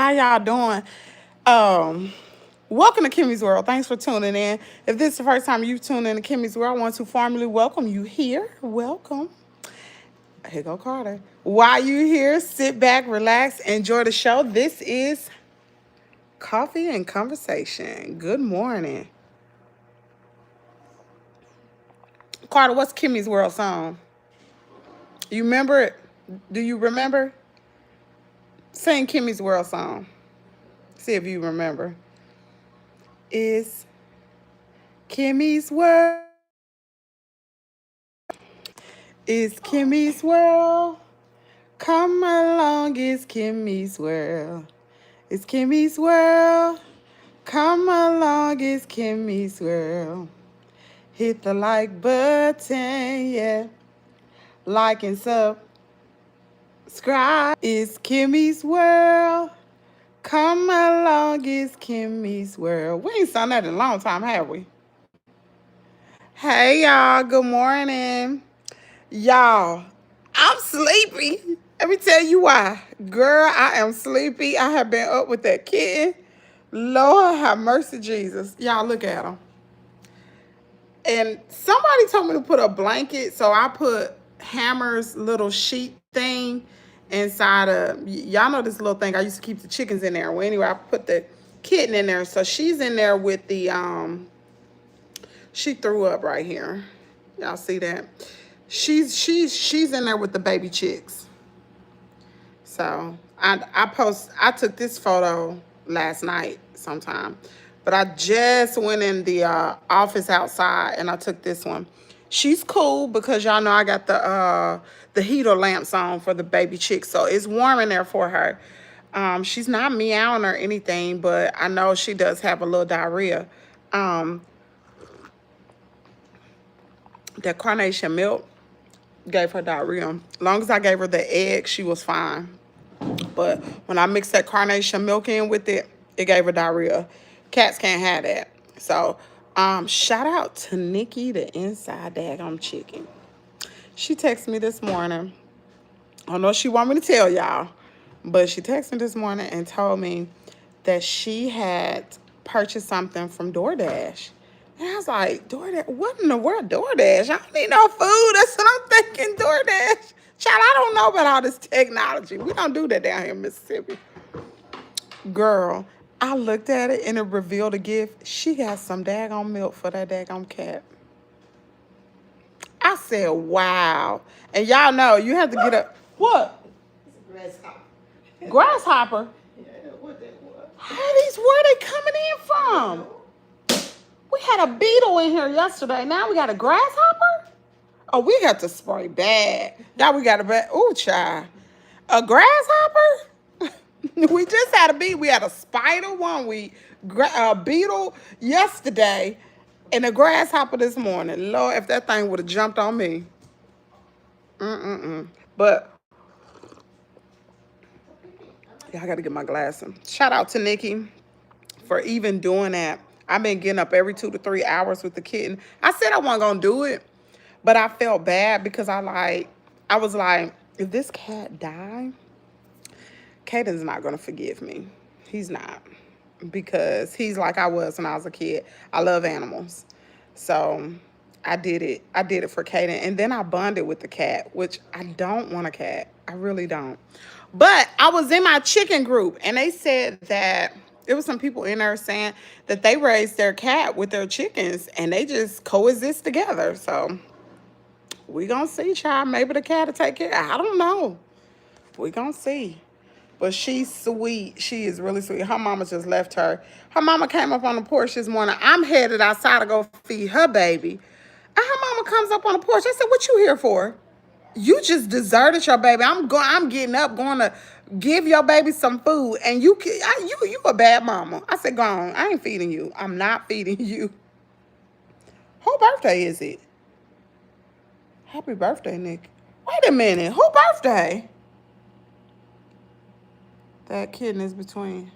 How y'all doing? Welcome to Kimmie's World. Thanks for tuning in. If this is the first time you've tuned in to Kimmie's World, I want to formally welcome you here. Welcome. Here go Carter. While you're here, sit back, relax, enjoy the show. This is Coffee and Conversation. Good morning. Carter, what's Kimmie's World song? You remember it? Do you remember? Sing Kimmie's World song. See if you remember. It's Kimmie's World. It's Kimmie's World. Come along, it's Kimmie's World. It's Kimmie's World. Come along, it's Kimmie's World. Hit the like button, yeah. Like and subscribe. It's Kimmie's World. Come along, it's Kimmie's World. We ain't sung that in a long time, have we? Hey, y'all. Good morning. Y'all, I'm sleepy. Let me tell you why. Girl, I am sleepy. I have been up with that kitten. Lord have mercy, Jesus. Y'all, look at him. And somebody told me to put a blanket, so I put Hammer's little sheet thing inside of, y'all know this little thing. I used to keep the chickens in there. Well, anyway, I put the kitten in there. So she's in there with the, she threw up right here. Y'all see that? She's in there with the baby chicks. So I took this photo last night sometime, but I just went in the office outside and I took this one. She's cool because y'all know I got the heater lamps on for the baby chicks, so it's warm in there for her. She's not meowing or anything, but I know she does have a little diarrhea. That carnation milk gave her diarrhea. As long as I gave her the egg, she was fine. But when I mixed that carnation milk in with it, it gave her diarrhea. Cats can't have that. So, shout out to Nikki, the inside daggone chicken. She texted me this morning. I don't know if she want me to tell y'all, but she texted me this morning and told me that she had purchased something from DoorDash. And I was like, DoorDash? What in the world, DoorDash? I don't need no food. That's what I'm thinking, DoorDash. Child, I don't know about all this technology. We don't do that down here in Mississippi. Girl, I looked at it and it revealed a gift. She got some daggone milk for that daggone cat. I said, wow. And y'all know, you have to get up. What? It's a grasshopper. Grasshopper? Yeah, what that was. Where they coming in from? We had a beetle in here yesterday. Now we got a grasshopper? Oh, we got to spray bad. Now we got a bad. Ooh, child. A grasshopper? We just had a beetle. We had a spider one week, a beetle yesterday, and a grasshopper this morning. Lord, if that thing would have jumped on me. But, yeah, I got to get my glasses. Shout out to Nikki for even doing that. I've been getting up every 2 to 3 hours with the kitten. I said I wasn't going to do it, but I felt bad because I was like, if this cat died, Kaden's not going to forgive me. He's not. Because he's like I was when I was a kid. I love animals. So I did it. I did it for Kaden. And then I bonded with the cat, which I don't want a cat. I really don't. But I was in my chicken group, and they said that there was some people in there saying that they raised their cat with their chickens, and they just coexist together. So we gonna see, child. Maybe the cat will take care. I don't know. We gonna see. But she's sweet. She is really sweet. Her mama just left her. Her mama came up on the porch this morning. I'm headed outside to go feed her baby. And her mama comes up on the porch. I said, what you here for? You just deserted your baby. I'm getting up, going to give your baby some food. And you a bad mama. I said, go on. I ain't feeding you. I'm not feeding you. Whose birthday is it? Happy birthday, Nick. Wait a minute. Whose birthday? That kitten is between.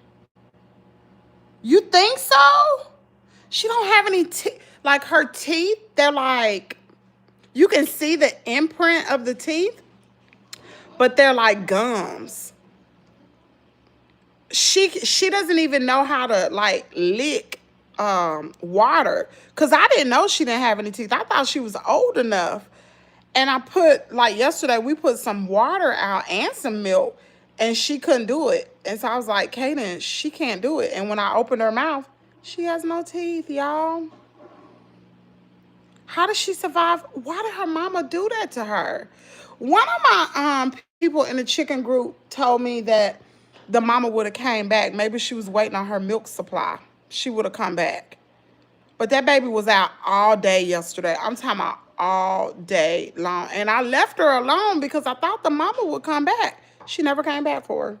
You think so? She don't have any teeth. Like her teeth, they're like, you can see the imprint of the teeth, but they're like gums. she doesn't even know how to like lick water, because I didn't know she didn't have any teeth. I thought she was old enough. And I put, like yesterday, we put some water out and some milk, and she couldn't do it. And so I was like, Kaden, she can't do it. And when I opened her mouth, she has no teeth, y'all. How did she survive? Why did her mama do that to her? One of my people in the chicken group told me that the mama would have came back. Maybe she was waiting on her milk supply. She would have come back. But that baby was out all day yesterday. I'm talking about all day long. And I left her alone because I thought the mama would come back. She never came back for her.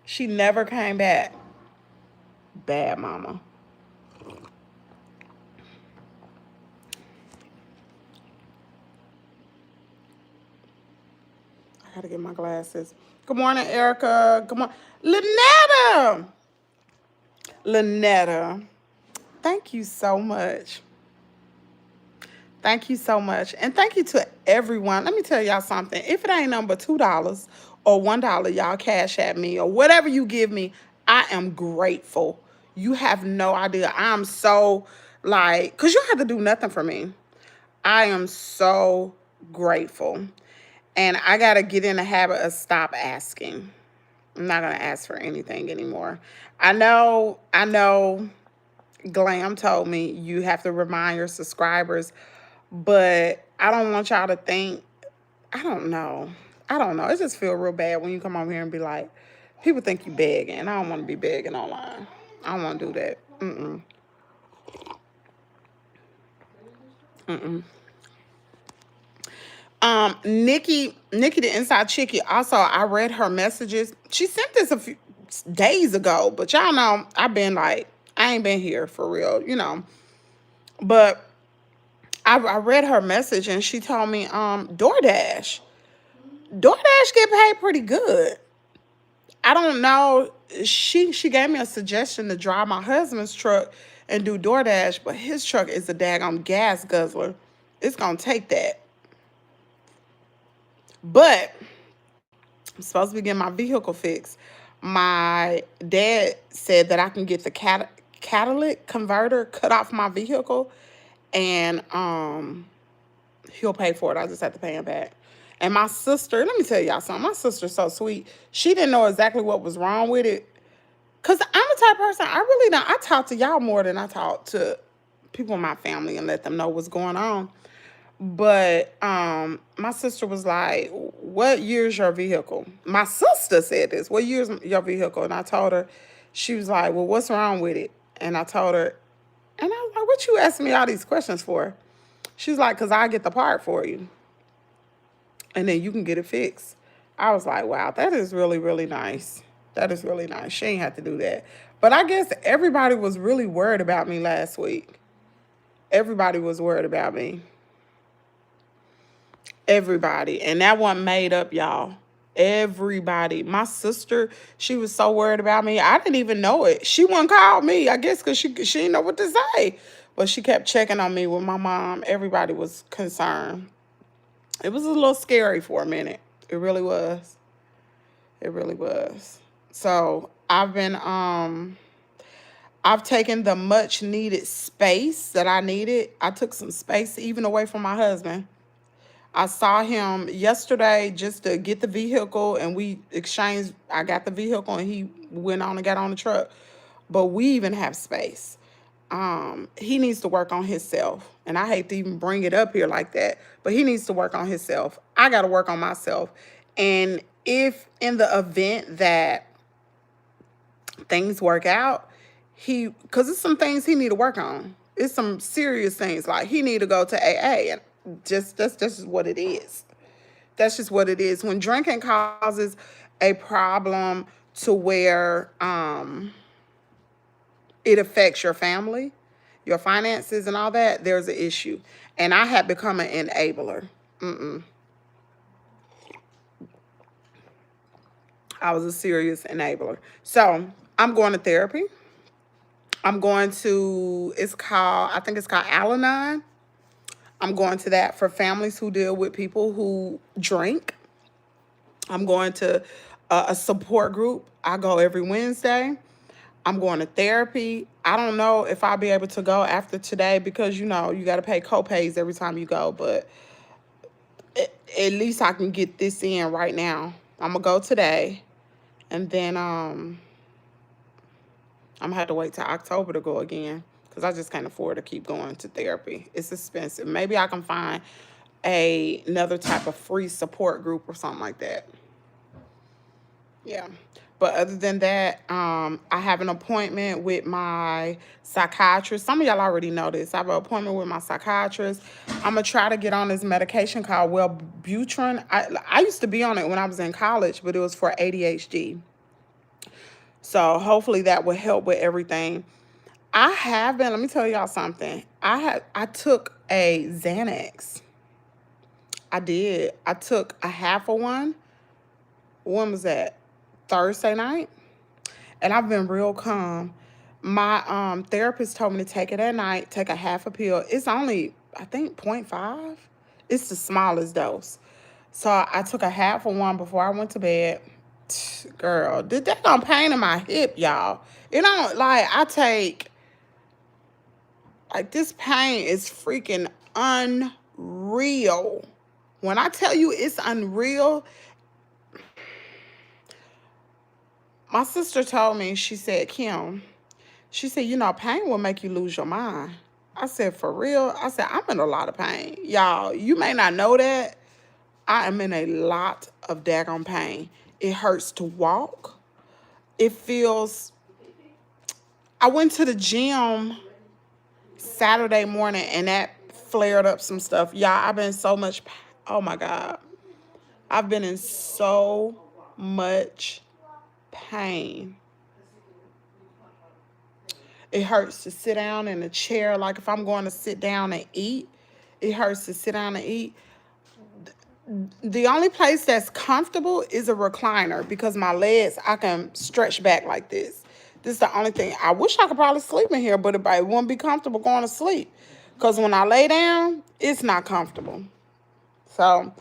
She never came back. Bad mama. I gotta get my glasses. Good morning, Erica. Good morning. Lynetta. Lynetta. Thank you so much. Thank you so much. And thank you to everyone. Let me tell y'all something. If it ain't number $2 or $1, y'all cash at me or whatever you give me, I am grateful. You have no idea. I'm so like, because you don't have to do nothing for me. I am so grateful. And I got to get in the habit of stop asking. I'm not going to ask for anything anymore. I know Glam told me you have to remind your subscribers, but I don't want y'all to think, I don't know. It just feels real bad when you come over here and be like, people think you begging. I don't want to be begging online. I don't want to do that. Nikki the Inside Chickie, also, I read her messages. She sent this a few days ago, but y'all know I've been like, I ain't been here for real, But I read her message and she told me, DoorDash get paid pretty good. I don't know. She gave me a suggestion to drive my husband's truck and do DoorDash, but his truck is a daggone gas guzzler. It's gonna take that. But I'm supposed to be getting my vehicle fixed. My dad said that I can get the catalytic converter cut off my vehicle, and he'll pay for it. I just have to pay him back. And my sister, let me tell y'all something. My sister's so sweet. She didn't know exactly what was wrong with it. Because I'm the type of person, I really don't. I talk to y'all more than I talk to people in my family and let them know what's going on. But my sister was like, what year's your vehicle? My sister said this. What year's your vehicle? And I told her. She was like, well, what's wrong with it? And I told her. And I was like, what you asking me all these questions for? She's like, because I get the part for you. And then you can get it fixed. I was like, wow, that is really, really nice. That is really nice. She ain't had to do that. But I guess everybody was really worried about me last week. Everybody was worried about me. Everybody. And that wasn't made up, y'all. Everybody. My sister, she was so worried about me. I didn't even know it. She wouldn't call me, I guess, because she didn't know what to say. But she kept checking on me with my mom. Everybody was concerned. It was a little scary for a minute. It really was. It really was. So I've taken the much needed space that I needed. I took some space even away from my husband. I saw him yesterday just to get the vehicle, and we exchanged. I got the vehicle and he went on and got on the truck. But we even have space. He needs to work on himself. And I hate to even bring it up here like that, but he needs to work on himself. I got to work on myself. And if in the event that things work out, because it's some things he need to work on. It's some serious things, like he need to go to AA, and that's just what it is. That's just what it is. When drinking causes a problem to where it affects your family, your finances, and all that, there's an issue. And I had become an enabler. I was a serious enabler. So I'm going to therapy. I'm going to, I think it's called Al-Anon. I'm going to that for families who deal with people who drink. I'm going to a support group. I go every Wednesday. I'm going to therapy. I don't know if I'll be able to go after today because you know you got to pay co-pays every time you go, but at least I can get this in right now. I'm gonna go today, and then I'm gonna have to wait till October to go again because I just can't afford to keep going to therapy. It's expensive. Maybe I can find another type of free support group or something like that. Yeah. But other than that, I have an appointment with my psychiatrist. Some of y'all already know this. I have an appointment with my psychiatrist. I'm going to try to get on this medication called Wellbutrin. I used to be on it when I was in college, but it was for ADHD. So hopefully that will help with everything. I have been, let me tell y'all something. I took a Xanax. I did. I took a half of one. When was that? Thursday night. And I've been real calm. My therapist told me to take it at night, take a half a pill. It's only, I think, 0.5. It's the smallest dose. So I took a half of one before I went to bed. Girl, did that on pain in my hip, y'all. You know, like I take, like this pain is freaking unreal. When I tell you it's unreal, my sister told me, she said, Kim, she said, you know, pain will make you lose your mind. I said, for real? I said, I'm in a lot of pain. Y'all, you may not know that. I am in a lot of daggone pain. It hurts to walk. It feels... I went to the gym Saturday morning and that flared up some stuff. Y'all, I've been in so much... Oh, my God. I've been in so much pain. It hurts to sit down in a chair. Like if I'm going to sit down and eat, it hurts to sit down and eat. The only place that's comfortable is a recliner because my legs, I can stretch back like this. This is the only thing. I wish I could probably sleep in here, but it wouldn't be comfortable going to sleep. Because when I lay down, it's not comfortable. So,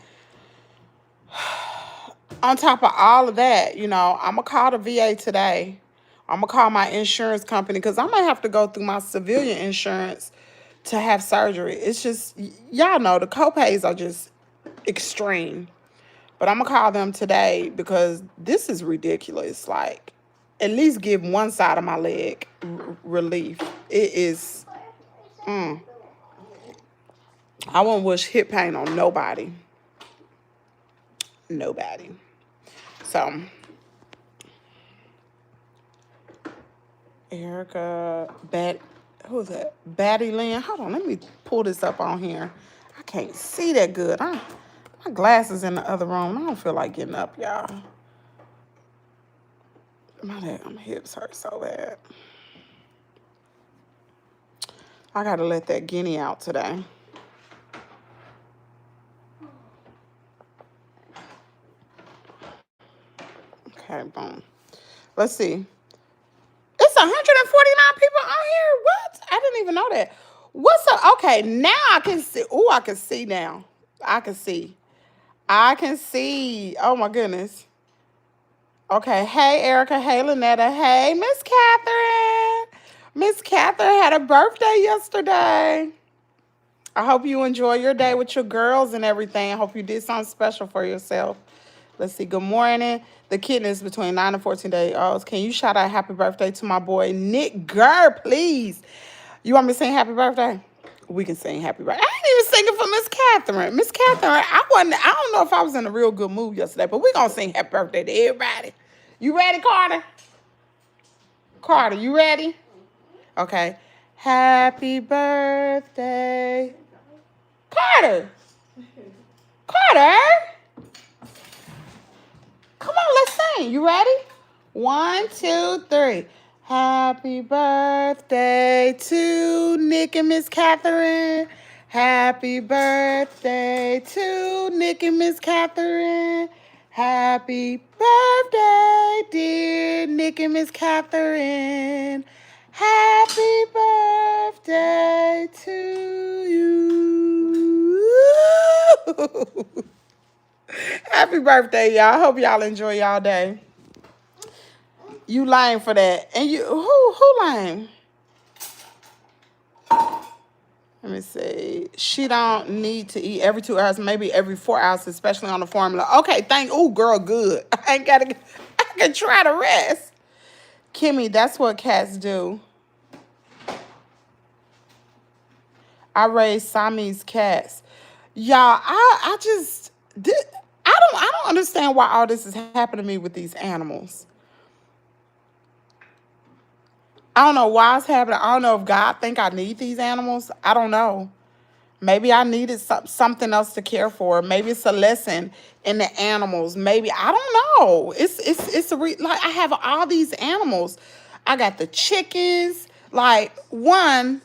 on top of all of that, you know, I'm going to call the VA today. I'm going to call my insurance company because I might have to go through my civilian insurance to have surgery. It's just, y'all know, the copays are just extreme. But I'm going to call them today because this is ridiculous. Like, at least give one side of my leg relief. It is, I won't wish hip pain on nobody. Nobody. So, Erica, who's that? Batty Lynn. Hold on, let me pull this up on here. I can't see that good. My glasses in the other room. I don't feel like getting up, y'all. My hips hurt so bad. I gotta let that guinea out today. Okay, boom. Let's see. It's 149 people on here. What? I didn't even know that. What's up? Okay, now I can see. Oh, I can see now. I can see. Oh, my goodness. Okay. Hey, Erica. Hey, Lynetta. Hey, Miss Catherine. Miss Catherine had a birthday yesterday. I hope you enjoy your day with your girls and everything. I hope you did something special for yourself. Let's see. Good morning. The kitten is between 9 and 14 days old. Can you shout out happy birthday to my boy, Nick Gurr, please? You want me to sing happy birthday? We can sing happy birthday. I ain't even singing for Miss Catherine. Miss Catherine, I don't know if I was in a real good mood yesterday, but we're going to sing happy birthday to everybody. You ready, Carter? Carter, you ready? Okay. Happy birthday. Carter. Carter. Come on, let's sing. You ready? 1, 2, 3. Happy birthday to Nick and Miss Catherine. Happy birthday to Nick and Miss Catherine. Happy birthday, dear Nick and Miss Catherine. Happy birthday to you. Happy birthday, y'all. I hope y'all enjoy y'all day. You lame for that. And you who lame? Let me see. She don't need to eat every 2 hours, maybe every 4 hours, especially on the formula. Okay, girl, good. I can try to rest. Kimmy, that's what cats do. I raised Siamese cats. Y'all, I don't understand why all this is happening to me with these animals. I don't know why it's happening. I don't know if God think I need these animals. I don't know. Maybe I needed something else to care for. Maybe it's a lesson in the animals. Maybe I don't know. Like I have all these animals. I got the chickens. Like one,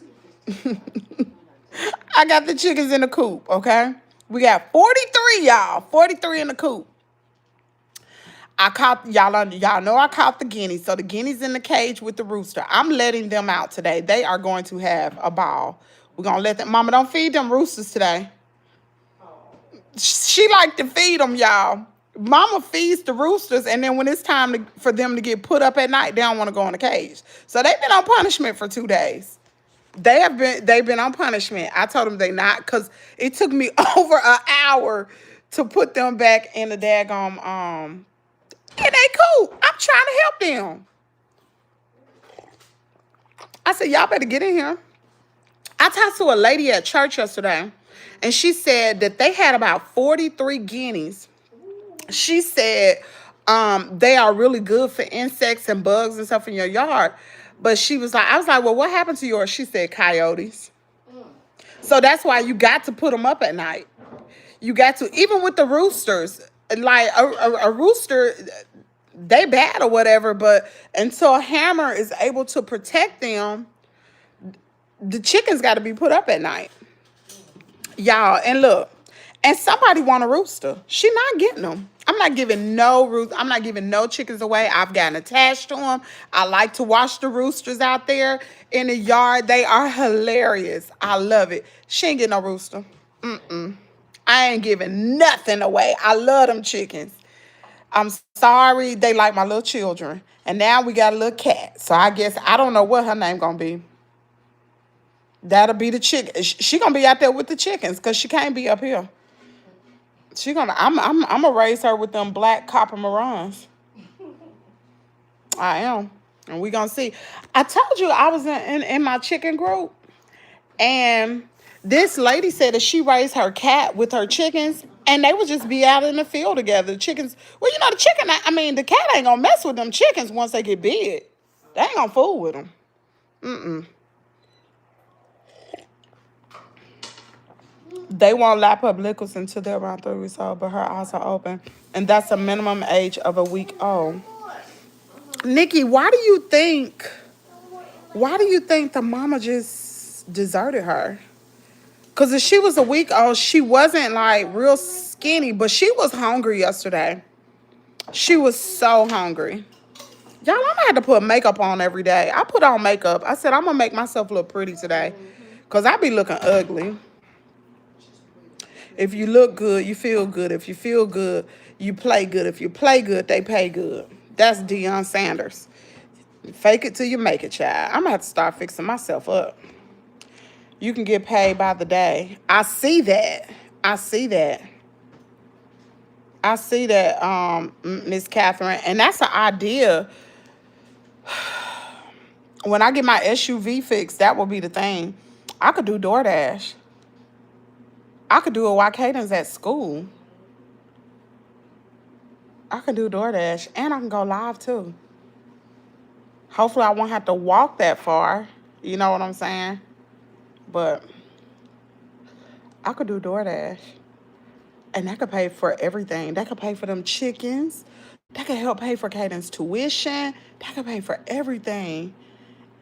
I got the chickens in the coop. Okay, we got 43, y'all. 43 in the coop. I caught y'all know I caught the guineas. So the guineas in the cage with the rooster. I'm letting them out today. They are going to have a ball. We're gonna let them. Mama, don't feed them roosters today. She like to feed them, y'all. Mama feeds the roosters, and then when it's time for them to get put up at night, they don't want to go in the cage. So they've been on punishment for 2 days. They've been on punishment. I told them they not, because it took me over an hour to put them back in the daggone in they coop. I'm trying to help them. I said, y'all better get in here. I talked to a lady at church yesterday, and she said that they had about 43 guineas. She said they are really good for insects and bugs and stuff in your yard. But she was like, I was like, well, what happened to yours? She said coyotes. So that's why you got to put them up at night. You got to, even with the roosters, like a rooster, they bad or whatever, but until a hammer is able to protect them, the chickens got to be put up at night. Y'all, and look, and somebody want a rooster. She not getting them. I'm not giving I'm not giving no chickens away. I've gotten attached to them. I like to watch the roosters out there in the yard. They are hilarious. I love it. She ain't getting no rooster. I ain't giving nothing away. I love them chickens. I'm sorry. They like my little children. And now we got a little cat. So I guess, I don't know what her name gonna be. That'll be the chicken. She gonna be out there with the chickens because she can't be up here. I'm gonna raise her with them black copper marons. I am. And we gonna see. I told you I was in my chicken group, and this lady said that she raised her cat with her chickens, and they would just be out in the field together. The chickens, well, you know, the cat ain't gonna mess with them chickens once they get big. They ain't gonna fool with them. They won't lap up liquids until they're around 3 weeks old, but her eyes are open. And that's a minimum age of a week old. Nikki, why do you think the mama just deserted her? Because if she was a week old, she wasn't like real skinny, but she was hungry yesterday. She was so hungry. Y'all, I'm gonna have to put makeup on every day. I put on makeup. I said I'm gonna make myself look pretty today, because I be looking ugly. If you look good, you feel good. If you feel good, you play good. If you play good, they pay good. That's Deion Sanders. Fake it till you make it, child. I'm going to have to start fixing myself up. You can get paid by the day. I see that. Miss Catherine. And that's an idea. When I get my SUV fixed, that will be the thing. I could do DoorDash. I could do it while Kaden's at school. I can do DoorDash, and I can go live too. Hopefully I won't have to walk that far. You know what I'm saying? But I could do DoorDash. And that could pay for everything. That could pay for them chickens. That could help pay for Kaden's tuition. That could pay for everything.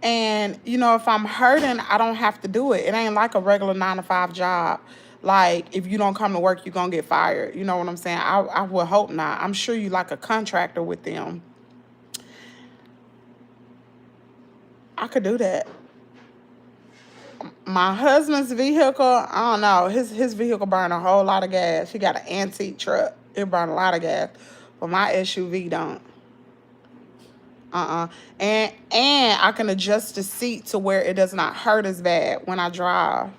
And, you know, if I'm hurting, I don't have to do it. It ain't like a regular 9-to-5 job. Like, if you don't come to work, you're going to get fired. You know what I'm saying? I would hope not. I'm sure you like a contractor with them. I could do that. My husband's vehicle, I don't know. His vehicle burn a whole lot of gas. He got an antique truck. It burn a lot of gas, but my SUV don't. And I can adjust the seat to where it does not hurt as bad when I drive.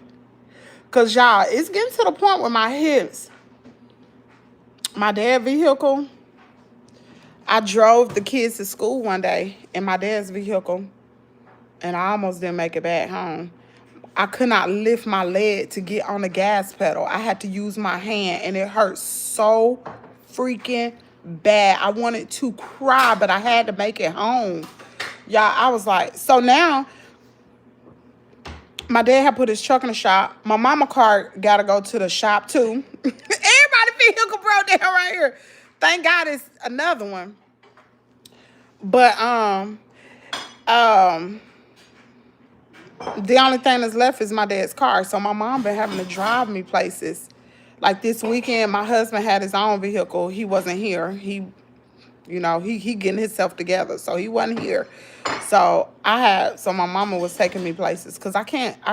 Cause y'all, it's getting to the point where my hips, my dad's vehicle. I drove the kids to school one day in my dad's vehicle, and I almost didn't make it back home. I could not lift my leg to get on the gas pedal. I had to use my hand, and it hurt so freaking bad. I wanted to cry, but I had to make it home. Y'all, I was like, so now my dad had put his truck in the shop. My mama car got to go to the shop too. Everybody vehicle broke down right here. Thank God it's another one. But the only thing that's left is my dad's car. So my mom been having to drive me places. Like this weekend, my husband had his own vehicle. He wasn't here. He getting himself together. So he wasn't here. So my mama was taking me places because I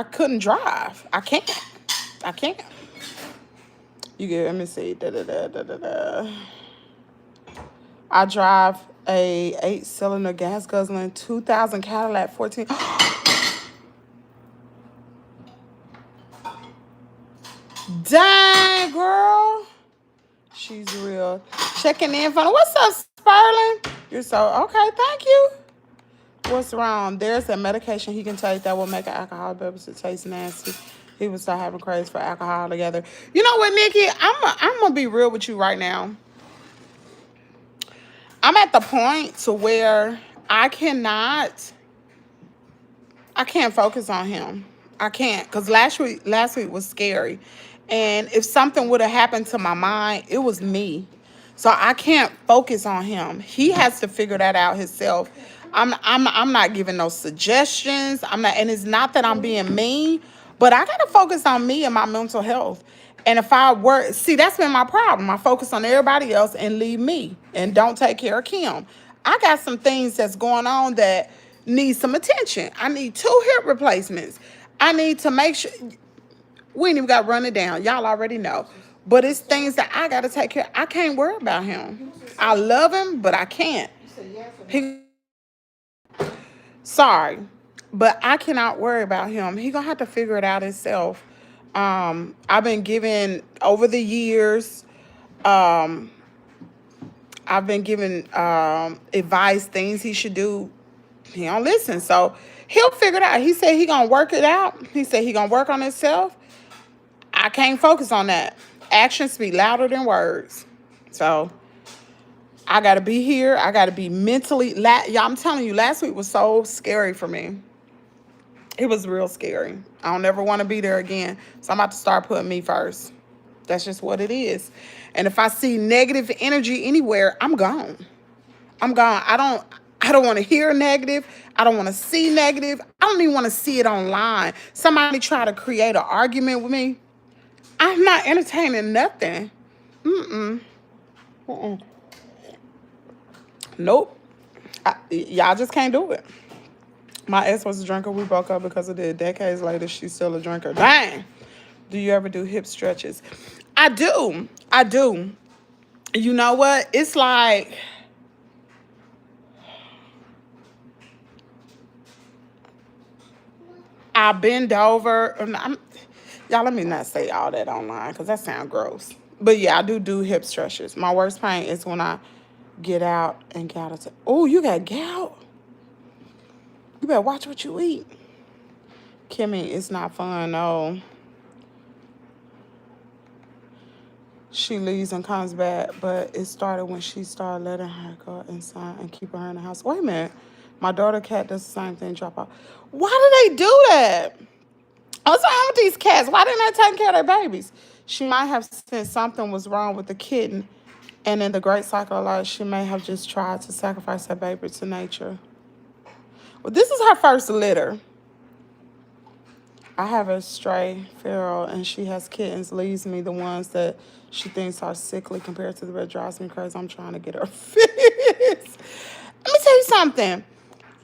couldn't drive. I can't. Let me see. I drive a 8-cylinder gas guzzling 2000 Cadillac 14. Dang, girl. She's real. Checking in for what's up, Sperling? You're so okay, thank you. What's wrong? There's a medication he can take that will make an alcoholic beverage taste nasty. He would start having craze for alcohol together. You know what, Nikki? I'm gonna be real with you right now. I'm at the point to where I can't focus on him. I can't, because last week was scary. And if something would have happened to my mind, it was me. So I can't focus on him. He has to figure that out himself. I'm not giving no suggestions. And it's not that I'm being mean, but I gotta focus on me and my mental health. And if that's been my problem. I focus on everybody else and leave me and don't take care of Kim. I got some things that's going on that need some attention. I need 2 hip replacements. I need to make sure. We ain't even got to run it down. Y'all already know. But it's things that I got to take care of. I can't worry about him. I love him, but I can't. Sorry. But I cannot worry about him. He going to have to figure it out himself. I've been given, over the years, I've been given advice, things he should do. He don't listen. So he'll figure it out. He said he going to work it out. He said he going to work on himself. I can't focus on that. Actions speak louder than words. So I got to be here. I got to be mentally. Y'all, I'm telling you, last week was so scary for me. It was real scary. I don't ever want to be there again. So I'm about to start putting me first. That's just what it is. And if I see negative energy anywhere, I'm gone. I don't want to hear negative. I don't want to see negative. I don't even want to see it online. Somebody try to create an argument with me. I'm not entertaining nothing. Nope. Y'all just can't do it. My ex was a drinker. We broke up because of it. Decades later, she's still a drinker. Dang. Do you ever do hip stretches? I do. You know what? It's like, I bend over. Y'all, let me not say all that online because that sounds gross. But yeah, I do hip stretches. My worst pain is when I get out and gout. Oh, you got gout? You better watch what you eat. Kimmy, it's not fun, no. She leaves and comes back, but it started when she started letting her go inside and keep her in the house. Wait a minute. My daughter cat does the same thing, drop out. Why do they do that? What's wrong with these cats? Why didn't they take care of their babies? She might have sensed something was wrong with the kitten, and in the great cycle of life, she may have just tried to sacrifice her baby to nature. Well, this is her first litter. I have a stray feral, and she has kittens. Leaves me the ones that she thinks are sickly compared to the rest. Drives me crazy. I'm trying to get her fixed. Let me tell you something.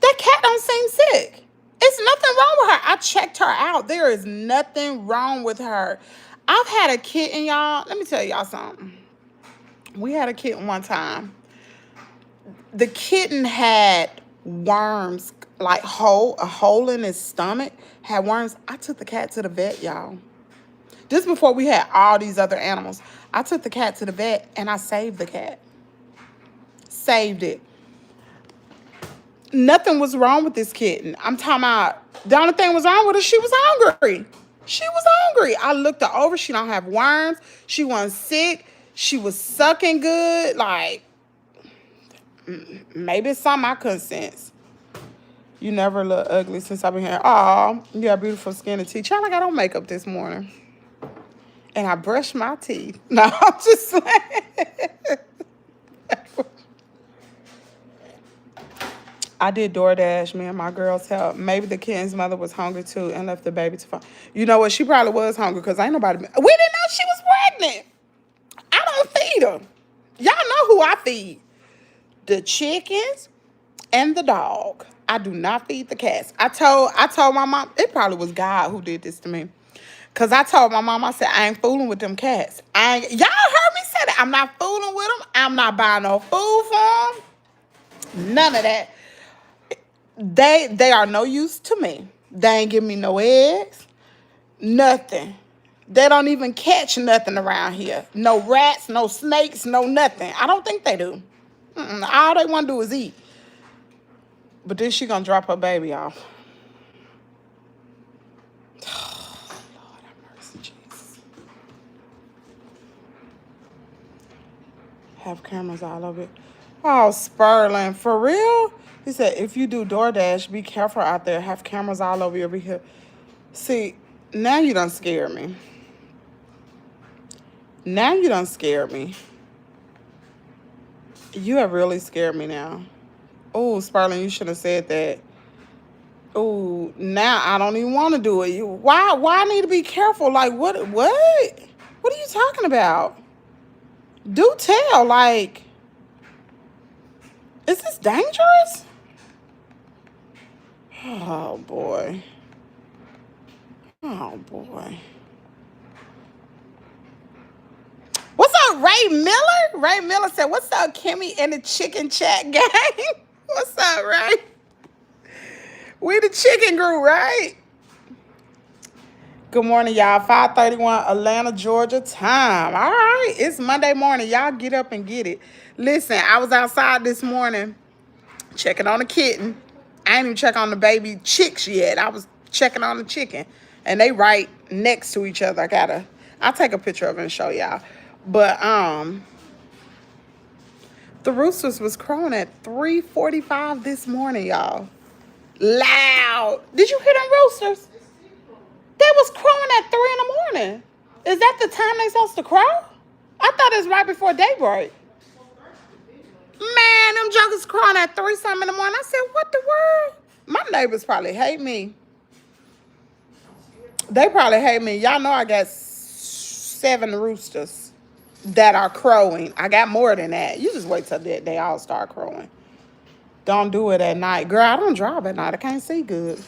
That cat don't seem sick. It's nothing wrong with her. I checked her out. There is nothing wrong with her. I've had a kitten, y'all. Let me tell y'all something. We had a kitten one time. The kitten had worms, like a hole in his stomach, had worms. I took the cat to the vet, y'all. This before we had all these other animals. I took the cat to the vet and I saved the cat. Saved it. Nothing was wrong with this kitten. I'm talking about the only thing was wrong with her, she was hungry. She was hungry. I looked her over. She don't have worms. She wasn't sick. She was sucking good. Like, maybe it's something I couldn't sense. You never look ugly since I've been here. Aw, you got beautiful skin and teeth. Child, I got on makeup this morning. And I brushed my teeth. No, I'm just saying. I did DoorDash. Me and my girls helped. Maybe the kitten's mother was hungry too and left the baby to find. You know what? She probably was hungry because ain't nobody. We didn't know she was pregnant. I don't feed her. Y'all know who I feed. The chickens and the dog. I do not feed the cats. I told my mom, it probably was God who did this to me. Cause I told my mom, I said, I ain't fooling with them cats. Y'all heard me say that. I'm not fooling with them. I'm not buying no food for them. None of that. They are no use to me. They ain't giving me no eggs. Nothing. They don't even catch nothing around here. No rats, no snakes, no nothing. I don't think they do. All they want to do is eat. But then she gonna drop her baby off. Oh, Lord have mercy, Jesus. Have cameras all over it. Oh, Sperling, for real? He said, if you do DoorDash, be careful out there. Have cameras all over your vehicle. See, now you done scared me. Now you done scared me. You have really scared me now. Oh, Sperling, you should have said that. Oh, now I don't even want to do it. Why I need to be careful? Like, what? What are you talking about? Do tell, like, is this dangerous? Oh, boy. Oh, boy. What's up, Ray Miller? Ray Miller said, what's up, Kimmy and the chicken chat gang? What's up, Ray? We the chicken group, right? Good morning, y'all. 5:31 Atlanta, Georgia time. All right, it's Monday morning. Y'all get up and get it. Listen, I was outside this morning checking on the kitten. I ain't even check on the baby chicks yet. I was checking on the chicken. And they right next to each other. I'll take a picture of it and show y'all. But the roosters was crowing at 3:45 this morning, y'all. Loud. Did you hear them roosters? They was crowing at 3 in the morning. Is that the time they supposed to crow? I thought it was right before daybreak. Man, them jokers crowing at 3 something in the morning. I said, what the world? My neighbors probably hate me. They probably hate me. Y'all know I got 7 roosters that are crowing. I got more than that. You just wait till they all start crowing. Don't do it at night. Girl, I don't drive at night. I can't see good.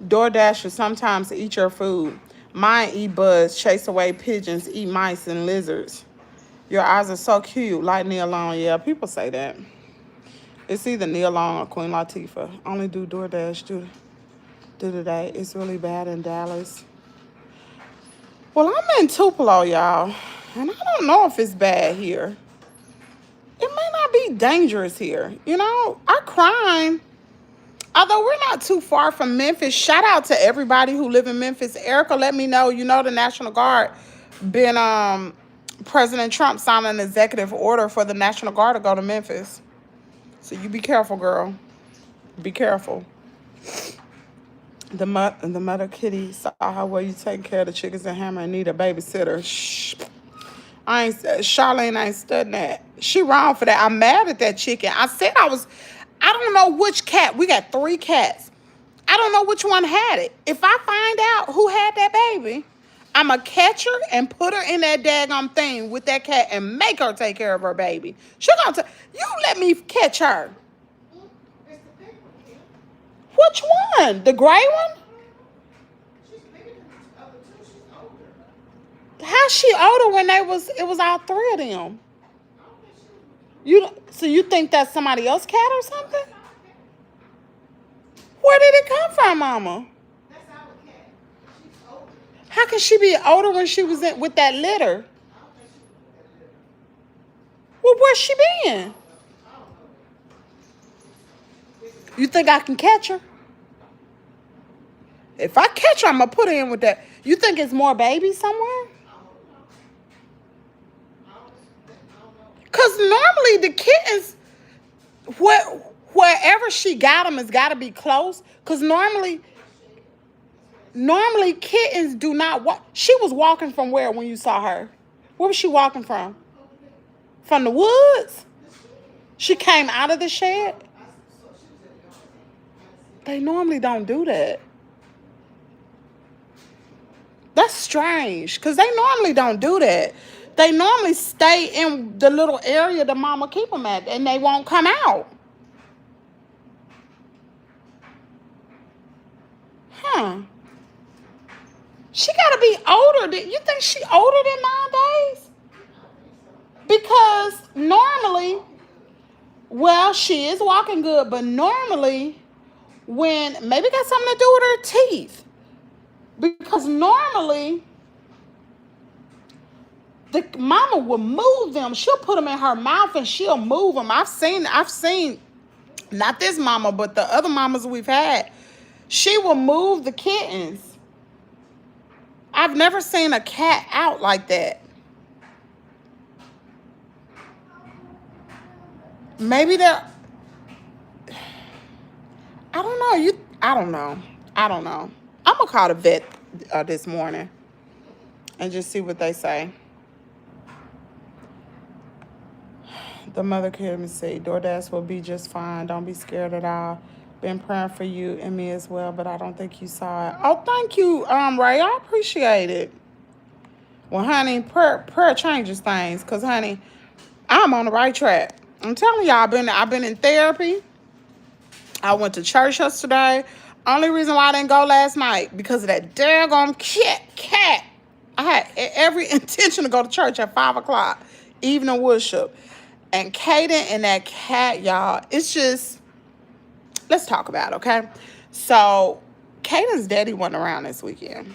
DoorDashers sometimes eat your food. Mine eat bugs, chase away pigeons, eat mice and lizards. Your eyes are so cute. Like Nia Long. Yeah, people say that. It's either Nia Long or Queen Latifah. Only do DoorDash do today. It's really bad in Dallas. Well, I'm in Tupelo, y'all. And I don't know if it's bad here. It may not be dangerous here. You know, our crime, although we're not too far from Memphis, shout out to everybody who live in Memphis. Erica, let me know. You know, the National Guard been, President Trump signed an executive order for the National Guard to go to Memphis. So you be careful, girl. Be careful. The mother kitty saw how well you taking care of the chickens and Hammer and need a babysitter. Shh. Charlene ain't studying that. She wrong for that. I'm mad at that chicken. I don't know which cat. We got 3 cats. I don't know which one had it. If I find out who had that baby, I'm a catch her and put her in that daggone thing with that cat and make her take care of her baby. You let me catch her. Which one? The gray one? She's bigger than the other 2. She's older. How's she older when it was all 3 of them? So you think that's somebody else's cat or something? Where did it come from, Mama? That's our cat. She's older. How can she be older when she was with that litter? I don't think she was with that litter. Well, where's she been? I don't know. You think I can catch her? If I catch her, I'm going to put her in with that. You think it's more babies somewhere? I don't know. I don't know. Because normally the kittens, wherever she got them has got to be close. Because normally kittens do not walk. She was walking from where when you saw her? Where was she walking from? From the woods? She came out of the shed? They normally don't do that. That's strange, because they normally don't do that. They normally stay in the little area the mama keep them at, and they won't come out. Huh. She got to be older. You think she older than 9 days? Because normally, well, she is walking good, but normally when, maybe it got something to do with her teeth. Because normally, the mama will move them. She'll put them in her mouth and she'll move them. I've seen, not this mama, but the other mamas we've had. She will move the kittens. I've never seen a cat out like that. Maybe they're, I don't know. I don't know. I'm going to call the vet this morning and just see what they say. The mother can me say, DoorDash will be just fine. Don't be scared at all. Been praying for you and me as well, but I don't think you saw it. Oh, thank you, Ray. I appreciate it. Well, honey, prayer changes things, because, honey, I'm on the right track. I'm telling y'all, I've been in therapy. I went to church yesterday. Only reason why I didn't go last night, because of that daggone cat. I had every intention to go to church at 5 o'clock, evening worship. And Kaden and that cat, y'all, it's just, let's talk about it, okay? So Kaden's daddy wasn't around this weekend.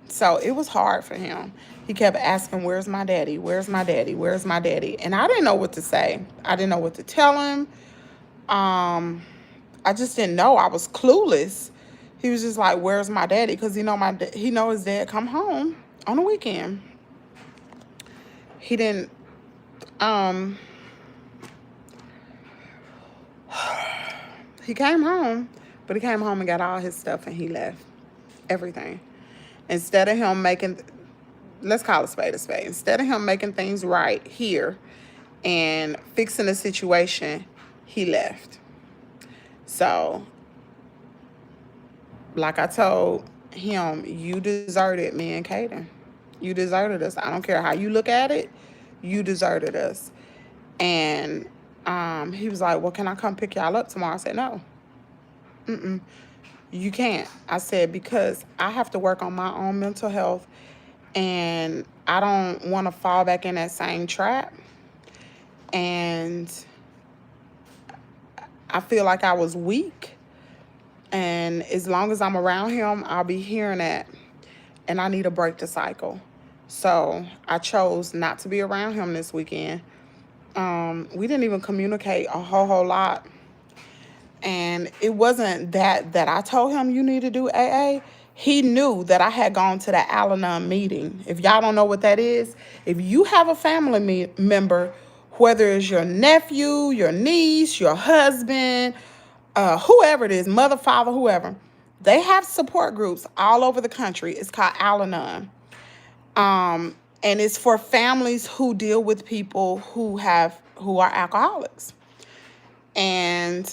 So it was hard for him. He kept asking, where's my daddy? Where's my daddy? Where's my daddy? And I didn't know what to say. I didn't know what to tell him. I just didn't know. I was clueless. He was just like, where's my daddy? Because he know his dad come home on the weekend. He didn't, he came home, but he came home and got all his stuff and he left. Everything. Instead of him making, let's call a spade a spade. Instead of him making things right here and fixing the situation, he left. So, like I told him, you deserted me and Kaden. You deserted us. I don't care how you look at it. You deserted us. And he was like, well, can I come pick y'all up tomorrow? I said, no. You can't. I said, because I have to work on my own mental health, and I don't want to fall back in that same trap. And I feel like I was weak. And as long as I'm around him, I'll be hearing that. And I need to break the cycle. So I chose not to be around him this weekend. We didn't even communicate a whole lot. And it wasn't that I told him you need to do AA. He knew that I had gone to the Al-Anon meeting. If y'all don't know what that is, if you have a family member, whether it's your nephew, your niece, your husband, whoever it is, mother, father, whoever, they have support groups all over the country. It's called Al-Anon. And it's for families who deal with people who are alcoholics. And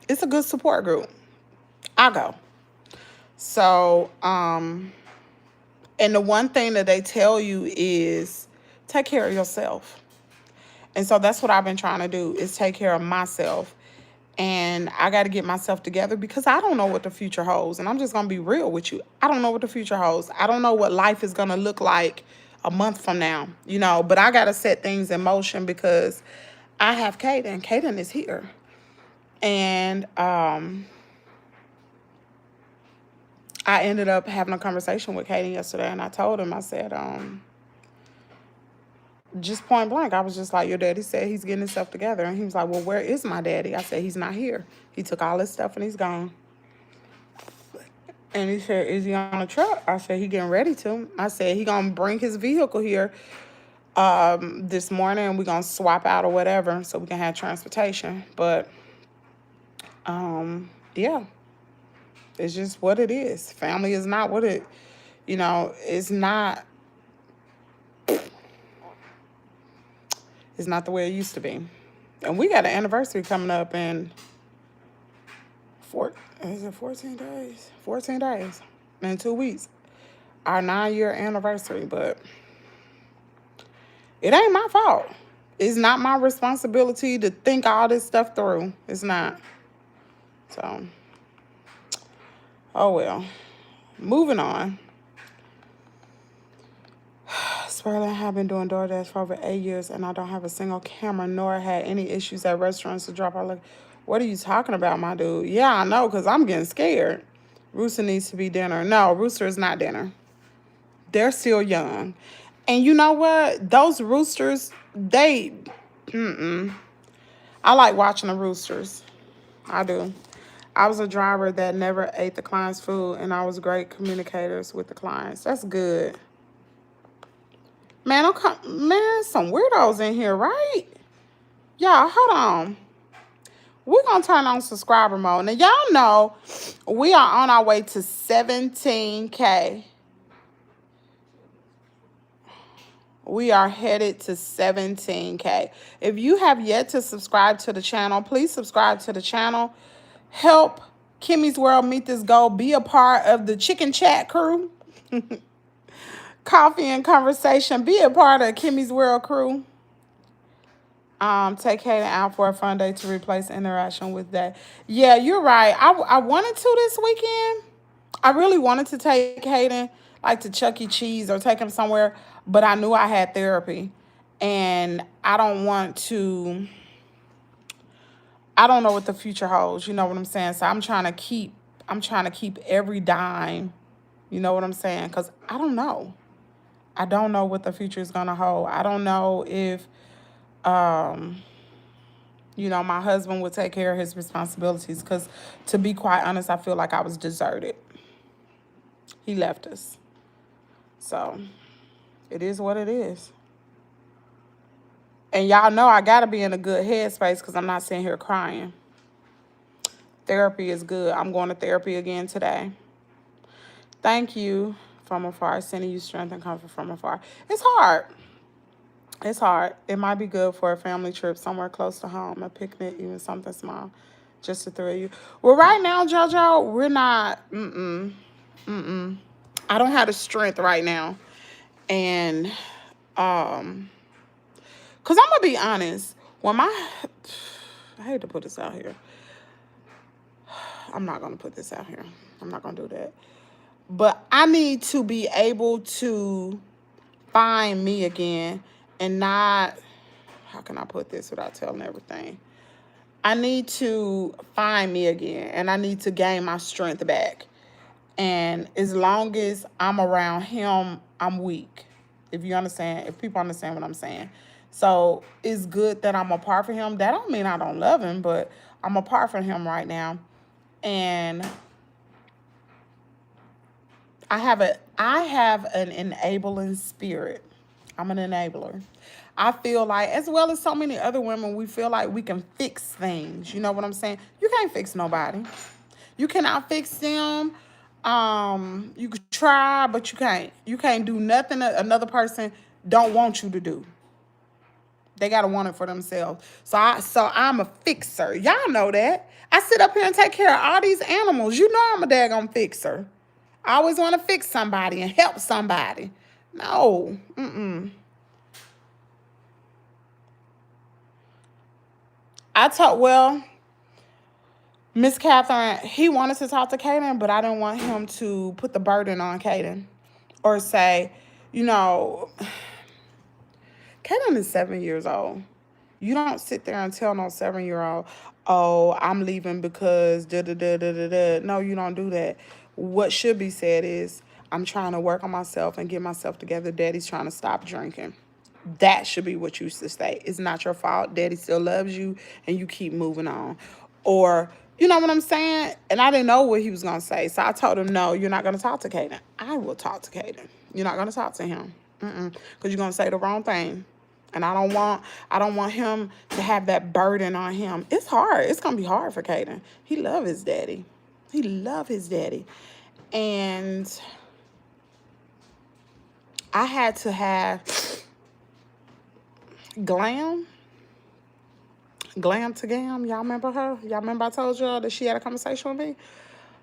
it's a good support group. I go. So, and the one thing that they tell you is take care of yourself. And so that's what I've been trying to do, is take care of myself. And I got to get myself together, because I don't know what the future holds. And I'm just going to be real with you. I don't know what the future holds. I don't know what life is going to look like a month from now, you know. But I got to set things in motion because I have Kaden. Kaden is here. And I ended up having a conversation with Kaden yesterday, and I told him, I said, just point blank, I was just like, your daddy said he's getting himself together. And he was like, well, where is my daddy? I said, he's not here. He took all his stuff and he's gone. And he said, is he on a truck? I said, he getting ready to. I said, he going to bring his vehicle here this morning, and we're going to swap out or whatever so we can have transportation. But, yeah, it's just what it is. Family is not what it, you know, it's not the way it used to be. And we got an anniversary coming up in 14 days? 14 days in 2 weeks. Our 9-year anniversary, but it ain't my fault. It's not my responsibility to think all this stuff through. It's not. So, oh well. Moving on. Sperling, I have been doing DoorDash for over 8 years, and I don't have a single camera nor had any issues at restaurants to drop our. What are you talking about, my dude? Yeah, I know, because I'm getting scared. Rooster needs to be dinner. No, Rooster is not dinner. They're still young. And you know what? Those roosters, I like watching the roosters. I do. I was a driver that never ate the client's food, and I was great communicators with the clients. That's good. Man, some weirdos in here, right? Y'all, hold on. We're going to turn on subscriber mode. Now, y'all know we are on our way to 17K. We are headed to 17K. If you have yet to subscribe to the channel, please subscribe to the channel. Help Kimmie's World meet this goal. Be a part of the Chicken Chat crew. Coffee and conversation. Be a part of Kimmie's World crew. Take Kaden out for a fun day to replace interaction with that. Yeah, you're right. I wanted to this weekend. I really wanted to take Kaden like to Chuck E. Cheese or take him somewhere, but I knew I had therapy, and I don't know what the future holds. You know what I'm saying? So I'm trying to keep every dime. You know what I'm saying? Because I don't know. I don't know what the future is going to hold. I don't know if, you know, my husband would take care of his responsibilities. Because to be quite honest, I feel like I was deserted. He left us. So it is what it is. And y'all know I got to be in a good headspace because I'm not sitting here crying. Therapy is good. I'm going to therapy again today. Thank you from afar, sending you strength and comfort from afar. It's hard. It's hard. It might be good for a family trip somewhere close to home, a picnic, even something small, just to thrill you. Well, right now, JoJo, we're not, I don't have the strength right now. And, because I'm going to be honest, I hate to put this out here. I'm not going to put this out here. I'm not going to do that. But I need to be able to find me again and not, how can I put this without telling everything? I need to find me again, and I need to gain my strength back. And as long as I'm around him, I'm weak. If people understand what I'm saying. So it's good that I'm apart from him. That don't mean I don't love him, but I'm apart from him right now. And I have an enabling spirit. I'm an enabler. I feel like, as well as so many other women, we feel like we can fix things. You know what I'm saying? You can't fix nobody. You cannot fix them. You could try, but you can't. You can't do nothing that another person don't want you to do. They gotta want it for themselves. So I'm a fixer. Y'all know that. I sit up here and take care of all these animals. You know I'm a daggone fixer. I always want to fix somebody and help somebody. No. Miss Catherine, he wanted to talk to Kaden, but I didn't want him to put the burden on Kaden or say, you know, Kaden is 7 years old. You don't sit there and tell no 7-year-old, oh, I'm leaving because da da da da da da. No, you don't do that. What should be said is, I'm trying to work on myself and get myself together. Daddy's trying to stop drinking. That should be what you should say. It's not your fault. Daddy still loves you and you keep moving on. Or, you know what I'm saying? And I didn't know what he was going to say. So I told him, no, you're not going to talk to Kaden. I will talk to Kaden. You're not going to talk to him. Because you're going to say the wrong thing. And I don't want him to have that burden on him. It's hard. It's going to be hard for Kaden. He love his daddy. He love his daddy. And I had to have Glam to Gam. Y'all remember her? Y'all remember I told y'all that she had a conversation with me?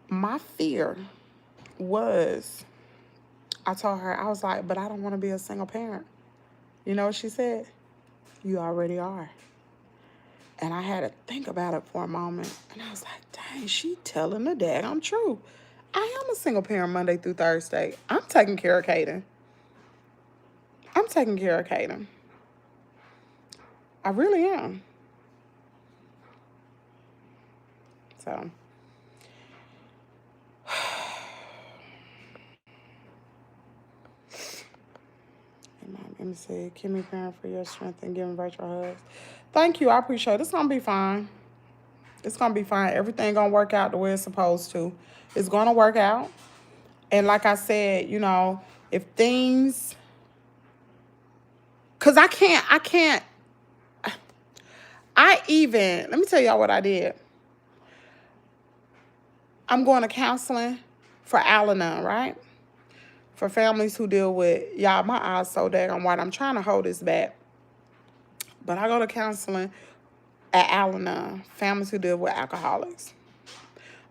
My fear was, I told her, I was like, but I don't want to be a single parent. You know what she said? You already are. And I had to think about it for a moment. And I was like, dang, she telling the daggone truth. I am a single parent Monday through Thursday. I'm taking care of Kaden. I'm taking care of Kaden. I really am. So, let me see. Kimmy praying for your strength and giving virtual hugs. Thank you. I appreciate it. It's going to be fine. It's going to be fine. Everything going to work out the way it's supposed to. It's going to work out. And like I said, you know, if things... Because I can't... let me tell y'all what I did. I'm going to counseling for Al-Anon, right? For families who deal with, y'all, my eyes so daggone white. I'm trying to hold this back. But I go to counseling at Al-Anon, families who deal with alcoholics.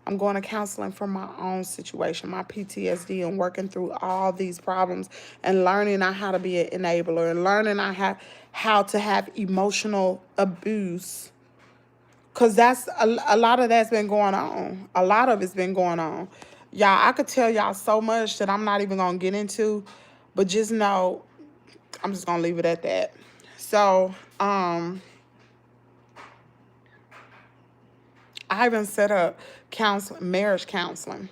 I'm going to counseling for my own situation, my PTSD, and working through all these problems and learning on how to be an enabler and learning on how to have emotional abuse. Because that's a lot of that's been going on. A lot of it's been going on. Y'all, I could tell y'all so much that I'm not even going to get into. But just know, I'm just going to leave it at that. So, I even set up marriage counseling.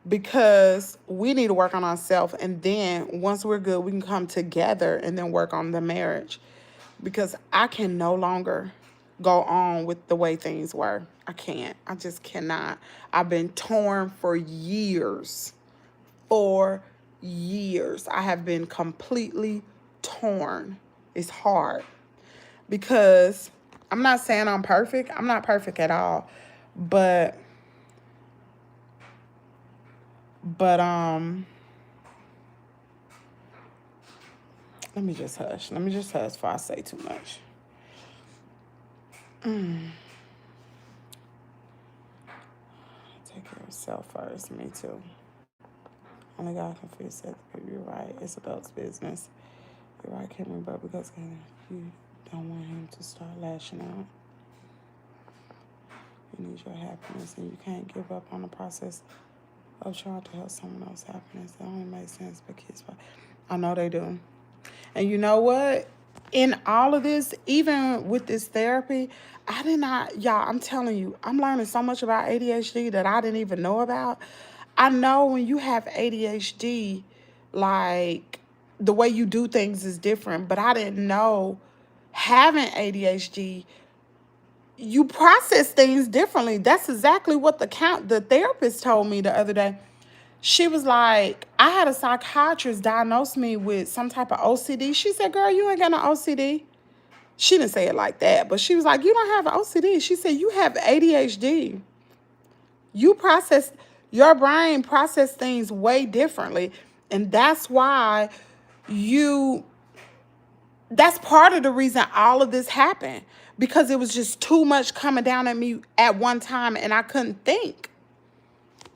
Because we need to work on ourselves. And then once we're good, we can come together and then work on the marriage. Because I can no longer go on with the way things were. I can't. I just cannot. I've been torn for years. For years. I have been completely torn. It's hard. Because I'm not saying I'm perfect. I'm not perfect at all. But let me just hush. Let me just hush before I say too much. Take care of yourself first. Me too. Only God can fix that. You're right. It's adults' business. You're right, Kimmy, but because you don't want him to start lashing out. You need your happiness, and you can't give up on the process of trying to help someone else's happiness. That only makes sense, but kids, I know they do. And you know what? In all of this, even with this therapy, y'all, I'm telling you, I'm learning so much about ADHD that I didn't even know about. I know when you have ADHD, like, the way you do things is different, but I didn't know having ADHD, you process things differently. That's exactly what the therapist told me the other day. She was like, I had a psychiatrist diagnose me with some type of OCD. She said, girl, you ain't got no OCD. She didn't say it like that, but she was like, you don't have OCD. She said, you have ADHD. Your brain process things way differently. And that's why that's part of the reason all of this happened. Because it was just too much coming down at me at one time and I couldn't think.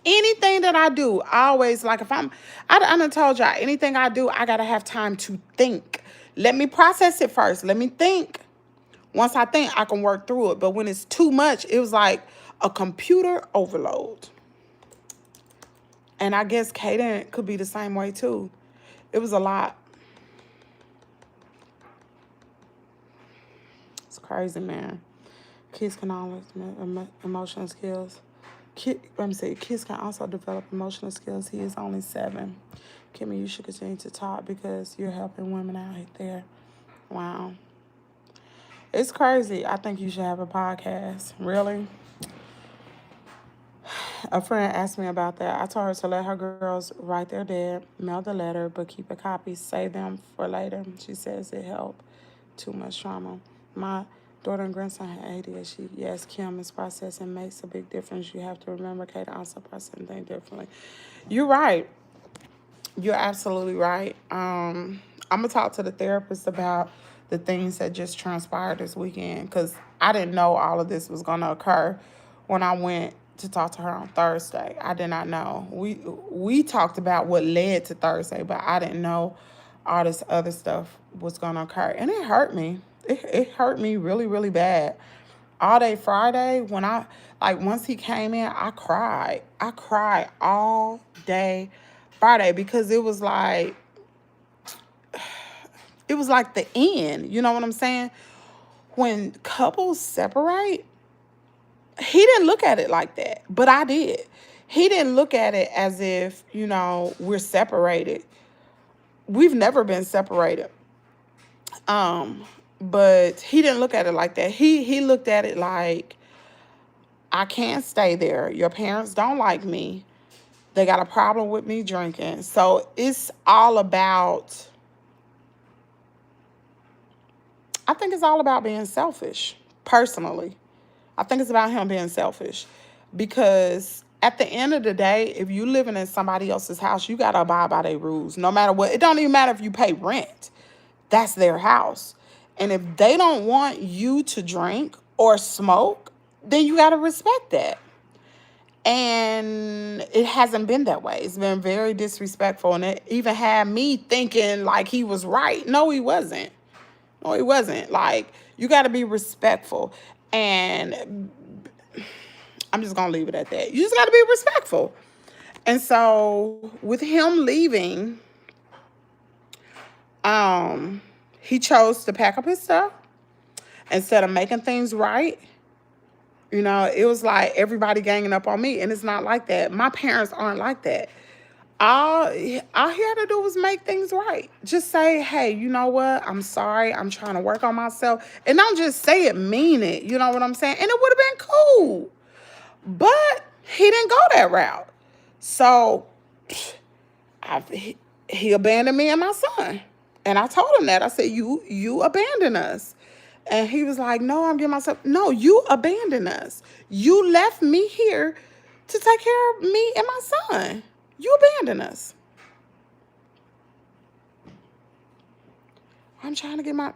Anything that I do, I always, like, I done told y'all, anything I do, I got to have time to think. Let me process it first. Let me think. Once I think, I can work through it. But when it's too much, it was like a computer overload. And I guess Kaden could be the same way too. It was a lot. It's crazy, man. Kids can always emotional skills. Let me say, kids can also develop emotional skills. He is only 7. Kimmy, you should continue to talk because you're helping women out there. Wow. It's crazy. I think you should have a podcast. Really? A friend asked me about that. I told her to let her girls write their dad, mail the letter, but keep a copy, save them for later. She says it helped. Too much trauma. My daughter and grandson had ADHD. Yes, Kim is processing makes a big difference. You have to remember Kaden also processing things differently. You're right. You're absolutely right. I'm going to talk to the therapist about the things that just transpired this weekend because I didn't know all of this was going to occur when I went to talk to her on Thursday. I did not know. We talked about what led to Thursday, but I didn't know all this other stuff was going to occur. And it hurt me. It hurt me really, really bad. All day Friday, when once he came in, I cried. I cried all day Friday because it was like the end. You know what I'm saying? When couples separate, he didn't look at it like that, but I did. He didn't look at it as if, we're separated. We've never been separated. But he didn't look at it like that. He looked at it like, I can't stay there. Your parents don't like me. They got a problem with me drinking. So it's all about, I think it's all about being selfish, personally. I think it's about him being selfish. Because at the end of the day, if you living in somebody else's house, you got to abide by their rules. No matter what. It don't even matter if you pay rent. That's their house. And if they don't want you to drink or smoke, then you got to respect that. And it hasn't been that way. It's been very disrespectful. And it even had me thinking like he was right. No, he wasn't. No, he wasn't. Like, you got to be respectful. And I'm just going to leave it at that. You just got to be respectful. And so with him leaving, he chose to pack up his stuff instead of making things right. It was like everybody ganging up on me, and it's not like that. My parents aren't like that. All he had to do was make things right. Just say, hey, you know what? I'm sorry. I'm trying to work on myself. And don't just say it, mean it. You know what I'm saying? And it would have been cool. But he didn't go that route. So he abandoned me and my son. And I told him that. I said, you abandoned us. And he was like, no, I'm getting myself. No, you abandoned us. You left me here to take care of me and my son. You abandoned us. I'm trying to get my...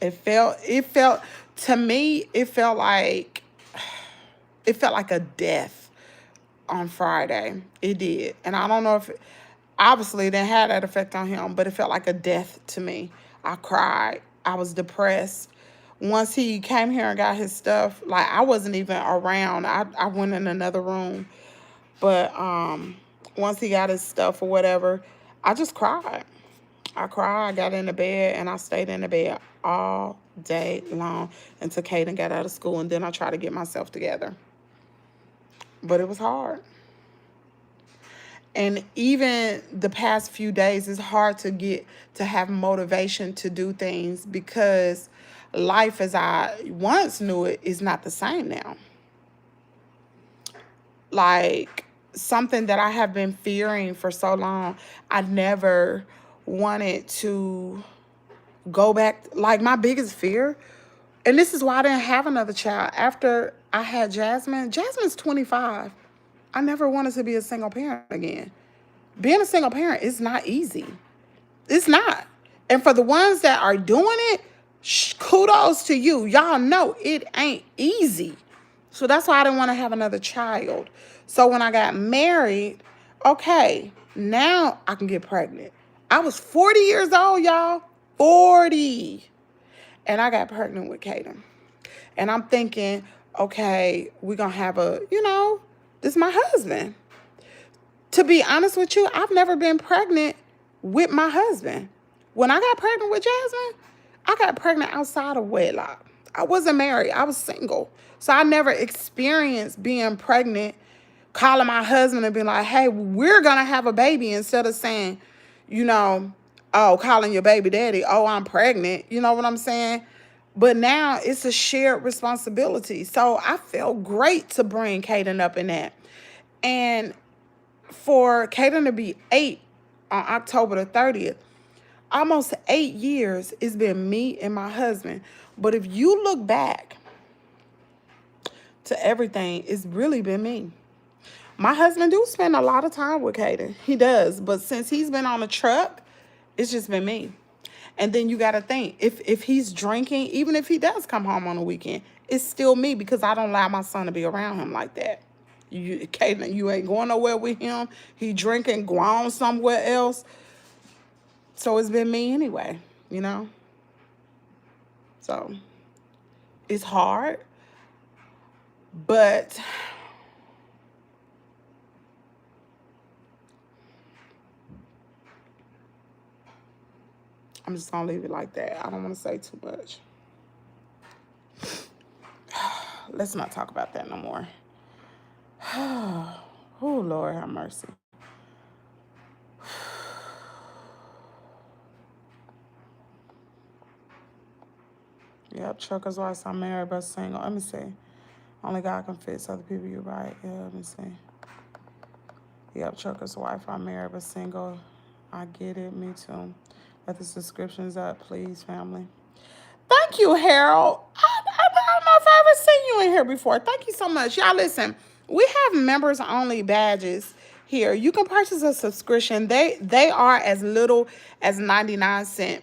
It felt to me, it felt like a death on Friday. It did. And I don't know if obviously it didn't have that effect on him, but it felt like a death to me. I cried. I was depressed. Once he came here and got his stuff, like I wasn't even around. I went in another room. But once he got his stuff or whatever, I just cried. I got in the bed, and I stayed in the bed all day long until Kaden got out of school, and then I tried to get myself together. But it was hard. And even the past few days, it's hard to have motivation to do things because life as I once knew it is not the same now. Like something that I have been fearing for so long, I never wanted to go back. Like my biggest fear, and this is why I didn't have another child. After I had Jasmine's 25. I never wanted to be a single parent again. Being a single parent is not easy. It's not. And for the ones that are doing it, kudos to you. Y'all know it ain't easy. So that's why I didn't want to have another child. So when I got married, okay, now I can get pregnant. I was 40 years old, y'all. 40. And I got pregnant with Kaden. And I'm thinking, okay, we're going to have this is my husband. To be honest with you, I've never been pregnant with my husband. When I got pregnant with Jasmine, I got pregnant outside of wedlock. I wasn't married. I was single. So I never experienced being pregnant, calling my husband and being like, hey, we're going to have a baby, instead of saying, you know, oh, calling your baby daddy, oh, I'm pregnant. You know what I'm saying? But now it's a shared responsibility. So I felt great to bring Kaden up in that. And for Kaden to be 8 on October the 30th, almost 8 years, it's been me and my husband. But if you look back to everything, it's really been me. My husband do spend a lot of time with Kaden. He does. But since he's been on the truck, it's just been me. And then you got to think, if he's drinking, even if he does come home on the weekend, it's still me, because I don't allow my son to be around him like that. Kaden, you ain't going nowhere with him. He drinking, gone somewhere else. So it's been me anyway, you know? So it's hard, but I'm just going to leave it like that. I don't want to say too much. Let's not talk about that no more. Oh, Lord have mercy. Yep, trucker's wife, I'm married but single. Let me see. Only God can fix other people, you're right. Yeah, let me see. Yep, trucker's wife, I'm married but single. I get it, me too. Let the subscriptions up, please, family. Thank you, Harold. I don't know if I've ever seen you in here before. Thank you so much. Y'all, listen, we have members-only badges here. You can purchase a subscription. They are as little as 99 cents.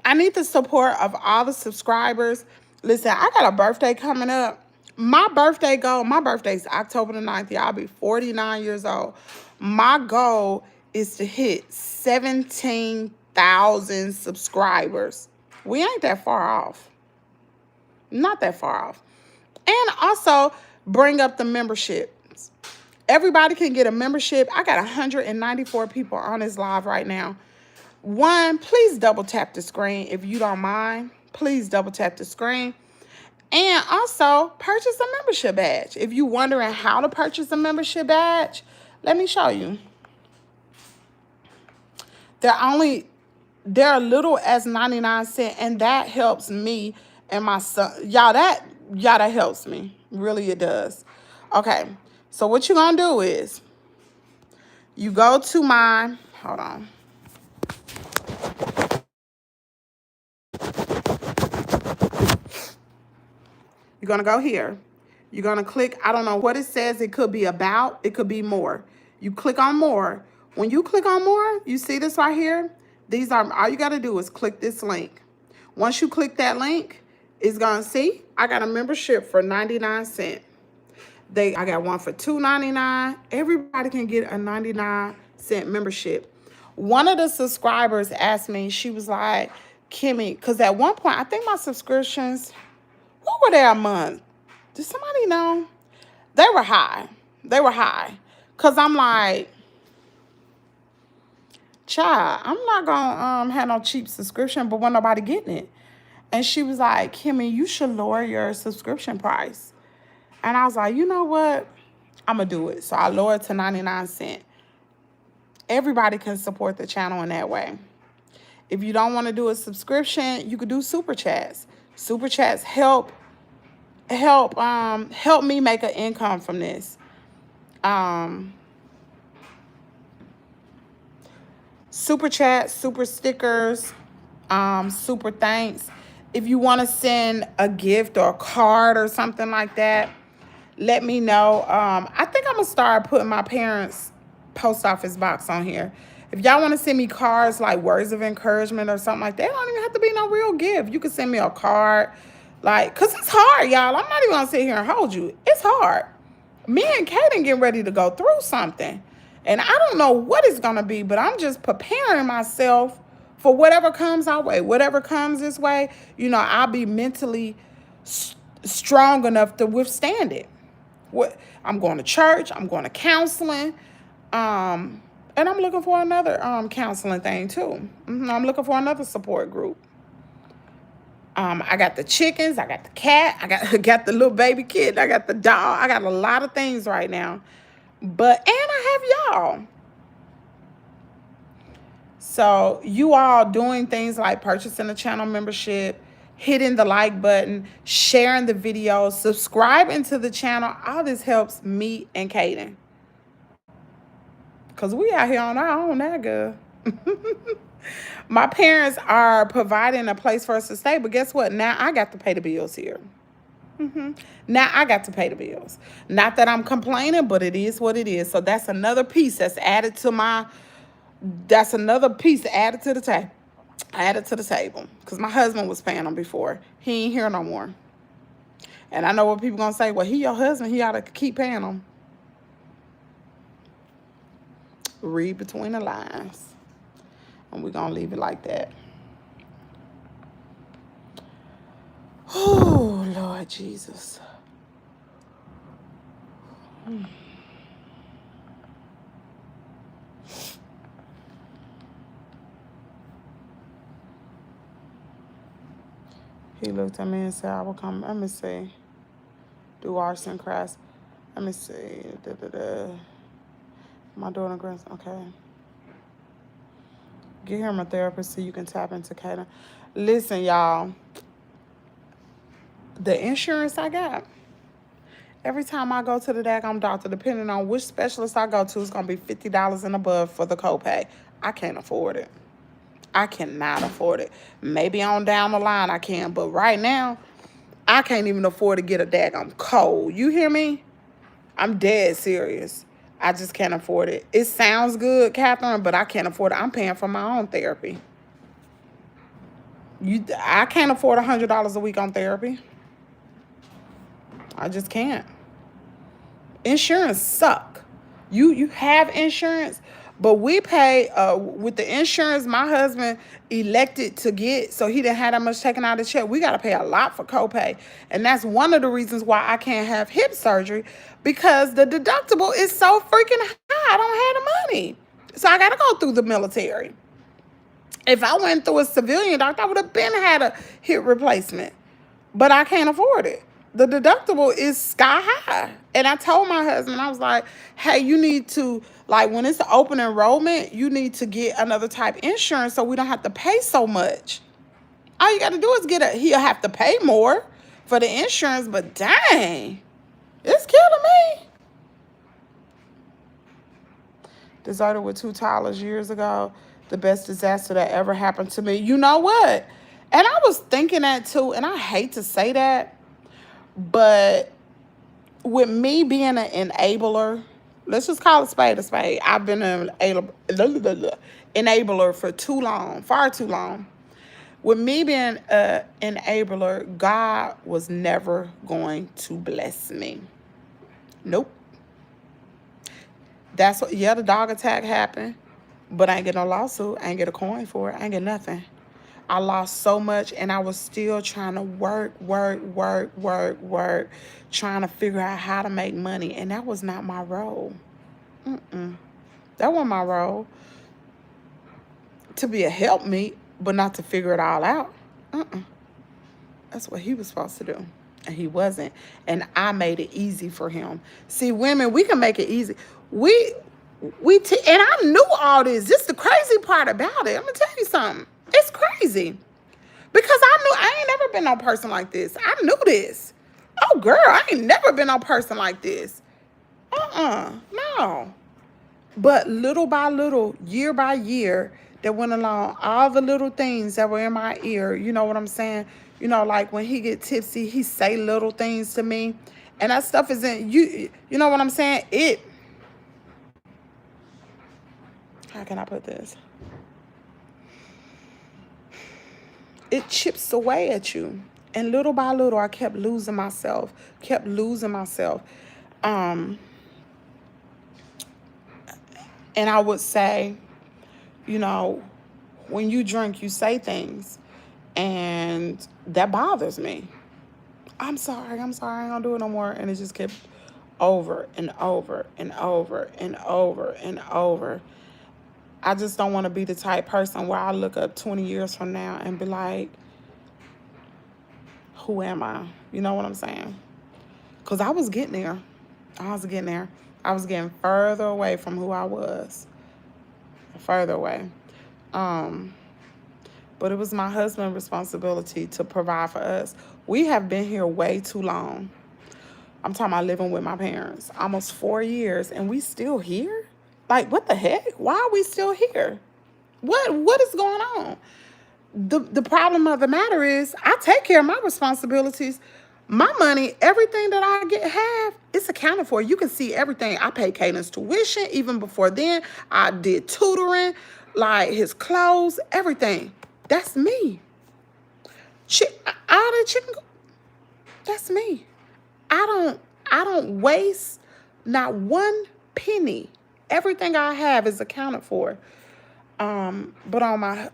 I need the support of all the subscribers. Listen, I got a birthday coming up. My birthday's October the 9th. Y'all, I'll be 49 years old. My goal is to hit 17,000 subscribers. We ain't that far off. Not that far off. And also bring up the memberships. Everybody can get a membership. I got 194 people on this live right now. One, please double tap the screen if you don't mind. Please double tap the screen. And also purchase a membership badge. If you're wondering how to purchase a membership badge, let me show you. They're little as 99 cents, and that helps me and my son. Y'all, that helps me. Really, it does. Okay, so what you're gonna do is you go to my, hold on. You're going to go here. You're going to click, I don't know what it says. It could be about, it could be more. You click on more. When you click on more, you see this right here? These are, all you got to do is click this link. Once you click that link, it's going to see, I got a membership for 99 cents. I got one for $2.99. Everybody can get a 99-cent membership. One of the subscribers asked me, she was like, Kimmy, because at one point, I think my subscriptions, what were they a month? Did somebody know? They were high. They were high. Because I'm like, child, I'm not going to have no cheap subscription, but when nobody getting it. And she was like, Kimmy, you should lower your subscription price. And I was like, you know what? I'm going to do it. So I lowered to 99 cents. Everybody can support the channel in that way. If you don't want to do a subscription, you could do super chats. Super chats help me make an income from this. Super chats, super stickers, super thanks. If you want to send a gift or a card or something like that, let me know. I think I'm going to start putting my parents' post office box on here. If y'all want to send me cards like words of encouragement or something like that, it don't even have to be no real gift. You can send me a card. Like, because it's hard, y'all. I'm not even going to sit here and hold you. It's hard. Me and Kaden getting ready to go through something. And I don't know what it's going to be, but I'm just preparing myself for whatever comes our way. Whatever comes this way, you know, I'll be mentally strong enough to withstand it. I'm going to church. I'm going to counseling. And I'm looking for another counseling thing too. I'm looking for another support group. I got the chickens, I got the cat, got the little baby kid, I got the dog. I got a lot of things right now. But and I have y'all. So you all doing things like purchasing a channel membership, hitting the like button, sharing the videos, subscribing to the channel. All this helps me and Kaden. Because we out here on our own that good. My parents are providing a place for us to stay, but guess what? Now I got to pay the bills here. Now I got to pay the bills. Not that I'm complaining, but it is what it is. So that's another piece that's added to my, that's another piece added to the table. Added to the table. Because my husband was paying them before. He ain't here no more. And I know what people gonna say, well, he your husband, he ought to keep paying them. Read between the lines. And we're going to leave it like that. Oh, Lord Jesus. He looked at me and said, I will come. Let me see. Do arts and crafts. Let me see. My daughter, grandson. Okay. Get him a therapist so you can tap into Kaden. Listen, y'all. The insurance I got. Every time I go to the daggone doctor, depending on which specialist I go to, it's going to be $50 and above for the copay. I can't afford it. I cannot afford it. Maybe on down the line I can, but right now, I can't even afford to get a daggone cold. You hear me? I'm dead serious. I just can't afford it. It sounds good, Catherine, but I can't afford it. I'm paying for my own therapy. I can't afford $100 a week on therapy. I just can't. Insurance suck. You have insurance, but we pay with the insurance my husband elected to get, so he didn't have that much taken out of the check. We got to pay a lot for copay, and that's one of the reasons why I can't have hip surgery, because the deductible is so freaking high. I don't have the money, so I got to go through the military. If I went through a civilian doctor, I would have been had a hip replacement, but I can't afford it. The deductible is sky high. And I told my husband, I was like, hey, you need to, like, when it's open enrollment, you need to get another type of insurance so we don't have to pay so much. All you got to do is he'll have to pay more for the insurance, but dang, it's killing me. Deserted with 2 toddlers years ago. The best disaster that ever happened to me. You know what? And I was thinking that too, and I hate to say that, but with me being an enabler, let's just call it spade a spade. I've been an enabler for too long, far too long. With me being an enabler, God was never going to bless me. Nope. That's what, yeah, the dog attack happened, but I ain't get no lawsuit. I ain't get a coin for it. I ain't get nothing. I lost so much, and I was still trying to work, trying to figure out how to make money, and that was not my role. That wasn't my role. To be a helpmeet, but not to figure it all out. That's what he was supposed to do, and he wasn't, and I made it easy for him. See, women, we can make it easy. And I knew all this. This is the crazy part about it. I'm going to tell you something. It's crazy. Because I ain't never been no person like this. I knew this. Oh, girl, I ain't never been no person like this. No. But little by little, year by year, that went along, all the little things that were in my ear, you know what I'm saying? You know, like when he get tipsy, he say little things to me. And that stuff isn't, you know what I'm saying? How can I put this? It chips away at you. And little by little, I kept losing myself. And I would say, you know, when you drink, you say things. And that bothers me. I'm sorry, I ain't gonna do it no more. And it just kept over and over and over and over and over. I just don't want to be the type person where I look up 20 years from now and be like, who am I? You know what I'm saying? Because I was getting there. I was getting there. I was getting further away from who I was. Further away. But it was my husband's responsibility to provide for us. We have been here way too long. I'm talking about living with my parents. Almost 4 years, and we still here? Like, what the heck? Why are we still here? What is going on? The problem of the matter is I take care of my responsibilities. My money, everything that I have, it's accounted for. You can see everything. I paid Kaden's tuition. Even before then, I did tutoring, like his clothes, everything. That's me. All that chicken, that's me. I don't waste not one penny. Everything I have is accounted for. But on my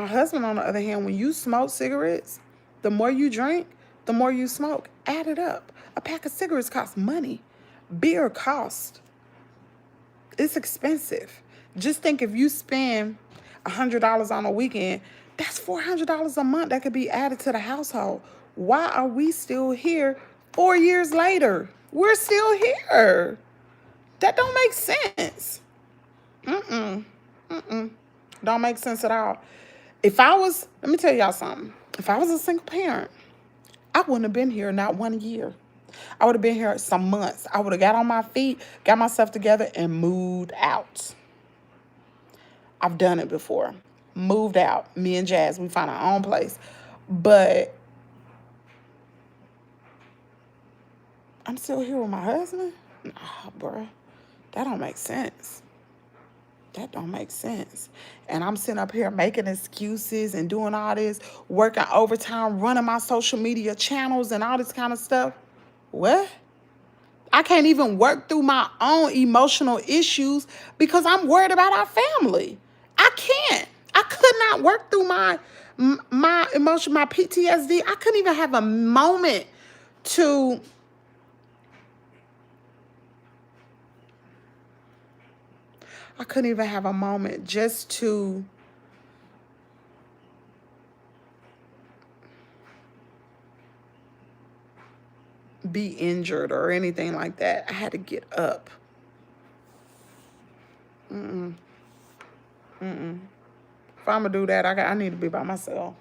husband, on the other hand, when you smoke cigarettes, the more you drink, the more you smoke. Add it up. A pack of cigarettes costs money. Beer costs. It's expensive. Just think if you spend $100 on a weekend, that's $400 a month that could be added to the household. Why are we still here 4 years later? We're still here. That don't make sense. Don't make sense at all. Let me tell y'all something. If I was a single parent, I wouldn't have been here not 1 year. I would have been here some months. I would have got on my feet, got myself together, and moved out. I've done it before. Moved out. Me and Jazz, we found our own place. But I'm still here with my husband? Nah, bruh. That don't make sense. That don't make sense. And I'm sitting up here making excuses and doing all this, working overtime, running my social media channels and all this kind of stuff. What? I can't even work through my own emotional issues because I'm worried about our family. I can't. I could not work through my emotion, my PTSD. I couldn't even have a moment to just to be injured or anything like that. I had to get up. If I'm gonna do that, I need to be by myself.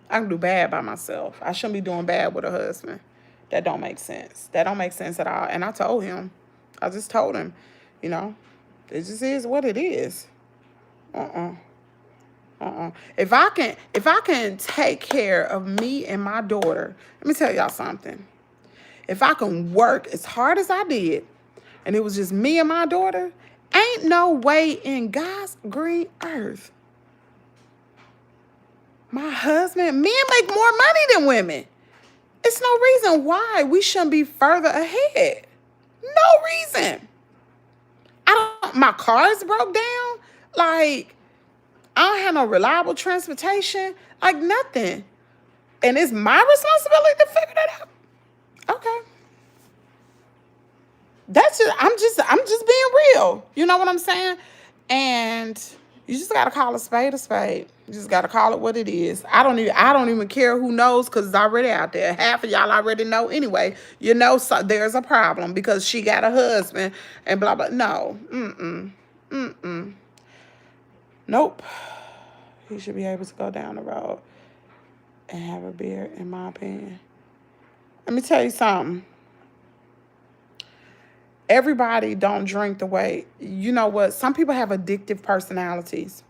I can do bad by myself. I shouldn't be doing bad with a husband. That don't make sense. That don't make sense at all. And I told him. I just told him, you know, it just is what it is. If I can take care of me and my daughter, let me tell y'all something. If I can work as hard as I did, and it was just me and my daughter, ain't no way in God's green earth. My husband, men make more money than women. It's no reason why we shouldn't be further ahead. No reason. My car is broke down. Like, I don't have no reliable transportation. Like, nothing. And it's my responsibility to figure that out. Okay. I'm just being real. You know what I'm saying? And you just gotta call a spade a spade. You just gotta call it what it is. I don't even care who knows, because it's already out there. Half of y'all already know anyway. You know, so there's a problem because she got a husband and blah blah. No. Nope. He should be able to go down the road and have a beer, in my opinion. Let me tell you something. Everybody don't drink the way, you know what? Some people have addictive personalities.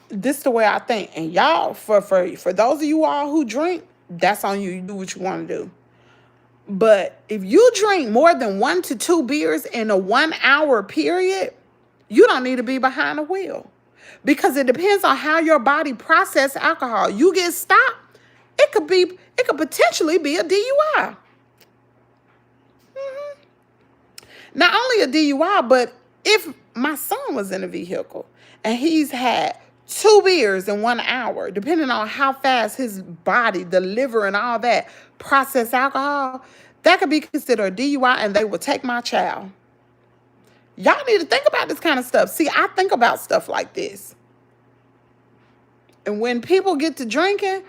This is the way I think. And y'all, for those of you all who drink, that's on you. You do what you want to do. But if you drink more than 1 to 2 beers in a 1 hour period, you don't need to be behind the wheel. Because it depends on how your body processes alcohol. You get stopped, it could potentially be a DUI. Not only a DUI, but if my son was in a vehicle and he's had 2 beers in 1 hour, depending on how fast his body, the liver and all that, process alcohol, that could be considered a DUI, and they will take my child. Y'all need to think about this kind of stuff. See, I think about stuff like this. And when people get to drinking,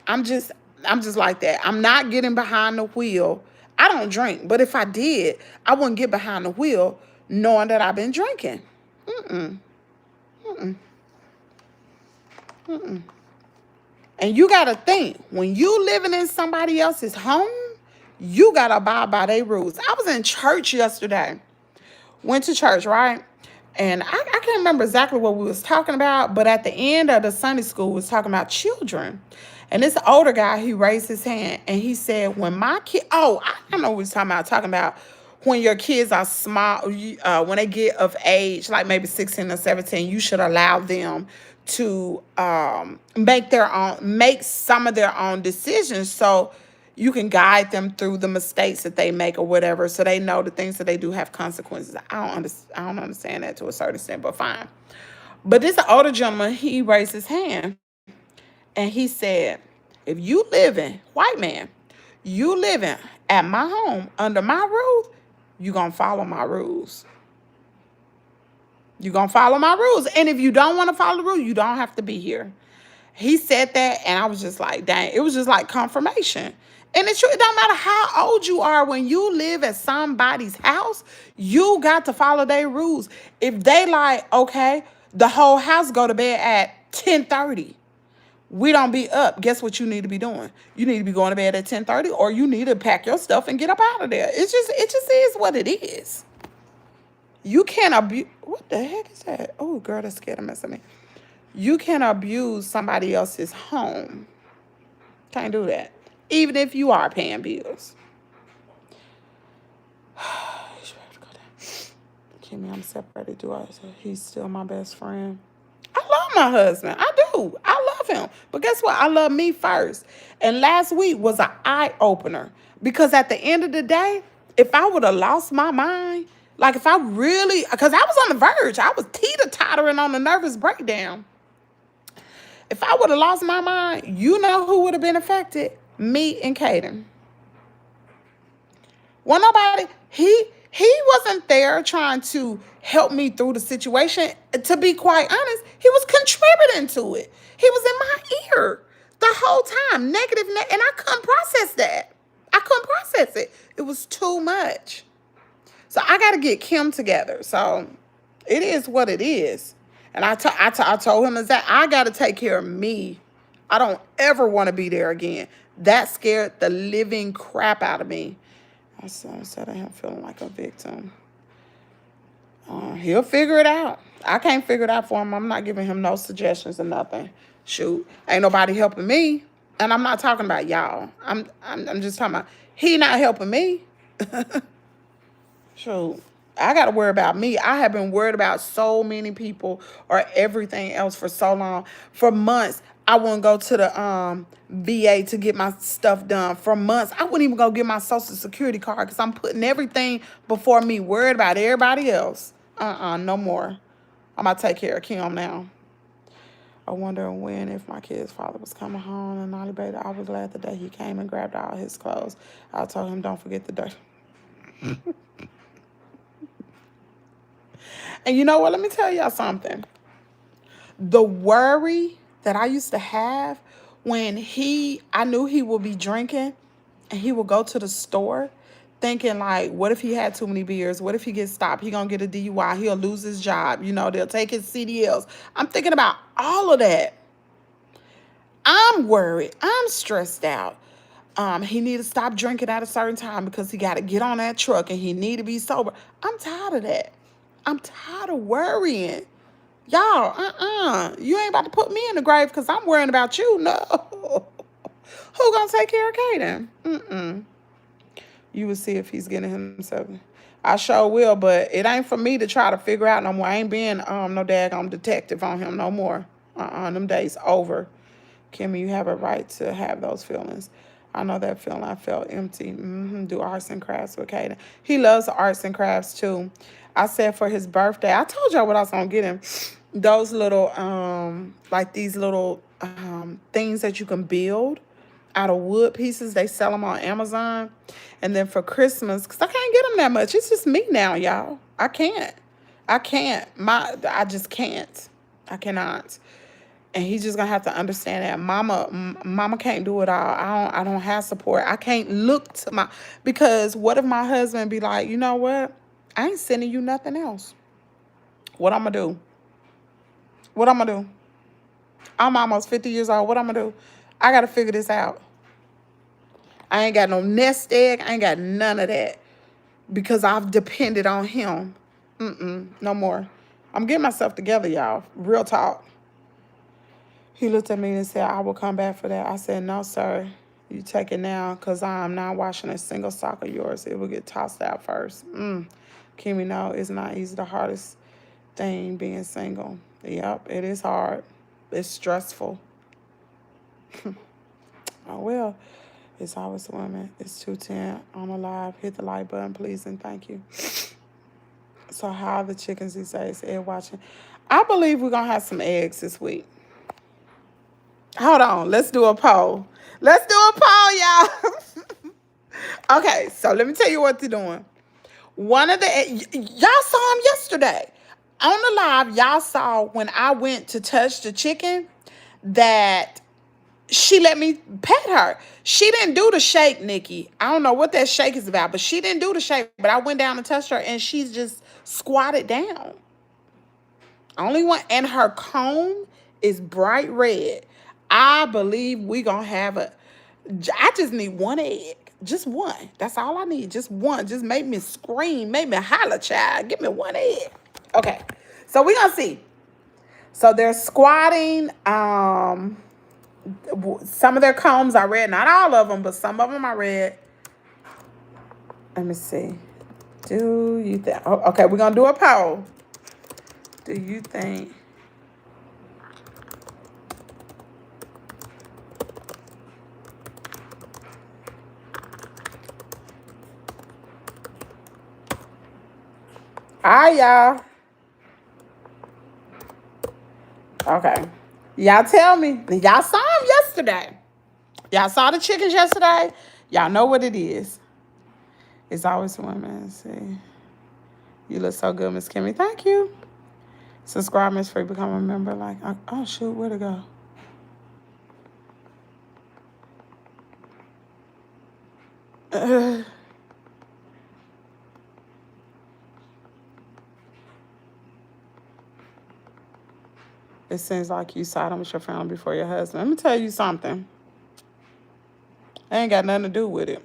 I'm just I'm just like that. I'm not getting behind the wheel. I don't drink, but if I did, I wouldn't get behind the wheel knowing that I've been drinking. Mm-mm. Mm-mm. Mm-mm. And you got to think, when you living in somebody else's home, you got to abide by their rules. I was in church yesterday. Went to church, right? And I can't remember exactly what we was talking about, but at the end of the Sunday school, we was talking about children. And this older guy, he raised his hand and he said, when my kid, oh, I don't know what he's talking about when your kids are small, when they get of age, like maybe 16 or 17, you should allow them to make some of their own decisions. So you can guide them through the mistakes that they make or whatever, so they know the things that they do have consequences. I don't understand that to a certain extent, but fine. But this older gentleman, he raised his hand and he said, if you living, white man, you living at my home under my roof, you gonna follow my rules. You gonna follow my rules. And if you don't want to follow the rule, you don't have to be here. He said that, and I was just like, dang, it was just like confirmation. And it's true, it don't matter how old you are, when you live at somebody's house, you got to follow their rules. If they like, okay, the whole house go to bed at 10:30. We don't be up. Guess what you need to be doing? You need to be going to bed at 10:30, or you need to pack your stuff and get up out of there. It just is what it is. You can't abuse. What the heck is that? Oh, girl, that scared the mess of me. You can't abuse somebody else's home. Can't do that. Even if you are paying bills. Kimmy, I'm separated. He's still my best friend. I love my husband. I do. I love him. But guess what? I love me first. And last week was an eye opener. Because at the end of the day, if I would have lost my mind, like if I really, because I was on the verge, I was teeter-tottering on the nervous breakdown. If I would have lost my mind, you know who would have been affected? Me and Kaden. Well, nobody, he wasn't there trying to help me through the situation. To be quite honest, he was contributing to it. He was in my ear the whole time, negative, and I couldn't process that. I couldn't process it. It was too much. So I got to get Kim together. So it is what it is. And I told him that I got to take care of me. I don't ever want to be there again. That scared the living crap out of me. I said of him feeling like a victim. He'll figure it out. I can't figure it out for him. I'm not giving him no suggestions or nothing. Shoot, ain't nobody helping me. And I'm not talking about y'all. I'm just talking about he not helping me. Shoot, I got to worry about me. I have been worried about so many people or everything else for so long. For months, I wouldn't go to the VA to get my stuff done. For months, I wouldn't even go get my Social Security card because I'm putting everything before me, worried about everybody else. No more. I'm about to take care of Kim now. I wonder when, if my kid's father was coming home and I debated. I was glad the day he came and grabbed all his clothes. I told him, don't forget the dirt. And you know what? Let me tell y'all something. The worry that I used to have when I knew he would be drinking and he would go to the store thinking like, what if he had too many beers? What if he gets stopped? He gonna get a DUI. He'll lose his job. You know, they'll take his CDLs. I'm thinking about all of that. I'm worried. I'm stressed out. He need to stop drinking at a certain time because he got to get on that truck and he need to be sober. I'm tired of that. I'm tired of worrying. Y'all, you ain't about to put me in the grave because I'm worrying about you. No. Who gonna take care of Kaden? You will see if he's getting himself. I sure will, but it ain't for me to try to figure out no more. I ain't being no daggone detective on him no more. Them days over. Kimmy, you have a right to have those feelings. I know that feeling. I felt empty. Do arts and crafts with Kaden. He loves arts and crafts too. I said for his birthday, I told y'all what I was gonna get him. Those little, like these little things that you can build. out of wood pieces. They sell them on Amazon. And then for Christmas, because I can't get them that much. It's just me now, y'all. I can't. I just can't. I cannot. And he's just gonna have to understand that mama can't do it all. I don't have support. I can't look to my, because what if my husband be like, you know what? I ain't sending you nothing else. What I'm gonna do? What I'm gonna do? I'm almost 50 years old. What I'm gonna do? I gotta figure this out. I ain't got no nest egg. I ain't got none of that because I've depended on him. No more. I'm getting myself together, y'all. Real talk. He looked at me and said, I will come back for that. I said, no, sir. You take it now because I am not washing a single sock of yours. It will get tossed out first. Kimmy, no, it's not easy. The hardest thing being single. Yep, it is hard. It's stressful. Oh, well, it's always women. It's 2:10 on the live. Hit the like button, please, and thank you. So how are the chickens these days? Egg watching. I believe we're going to have some eggs this week. Hold on. Let's do a poll. Let's do a poll, y'all. Okay, so let me tell you what they're doing. One of the, y'all saw him yesterday. On the live, y'all saw when I went to touch the chicken that she let me pet her. She didn't do the shake, Nikki. I don't know what that shake is about, but she didn't do the shake. But I went down and touched her, and she's just squatted down. Only one, and her comb is bright red. I believe we gonna have I just need one egg. Just one. That's all I need. Just one. Just make me scream. Make me holler, child. Give me one egg. Okay. So we gonna see. So they're squatting. Some of their combs are red. Not all of them, but some of them are red. Let me see. Do you think... Oh, okay, we're going to do a poll. Do you think... All right, y'all. Okay. Y'all tell me. Y'all saw them yesterday. Y'all saw the chickens yesterday. Y'all know what it is. It's always women. Let's see. You look so good, Miss Kimmy. Thank you. Subscribe, Miss Free. Become a member. Like, oh, shoot. Where'd it go? It seems like you side on with your family before your husband. Let me tell you something. It ain't got nothing to do with it.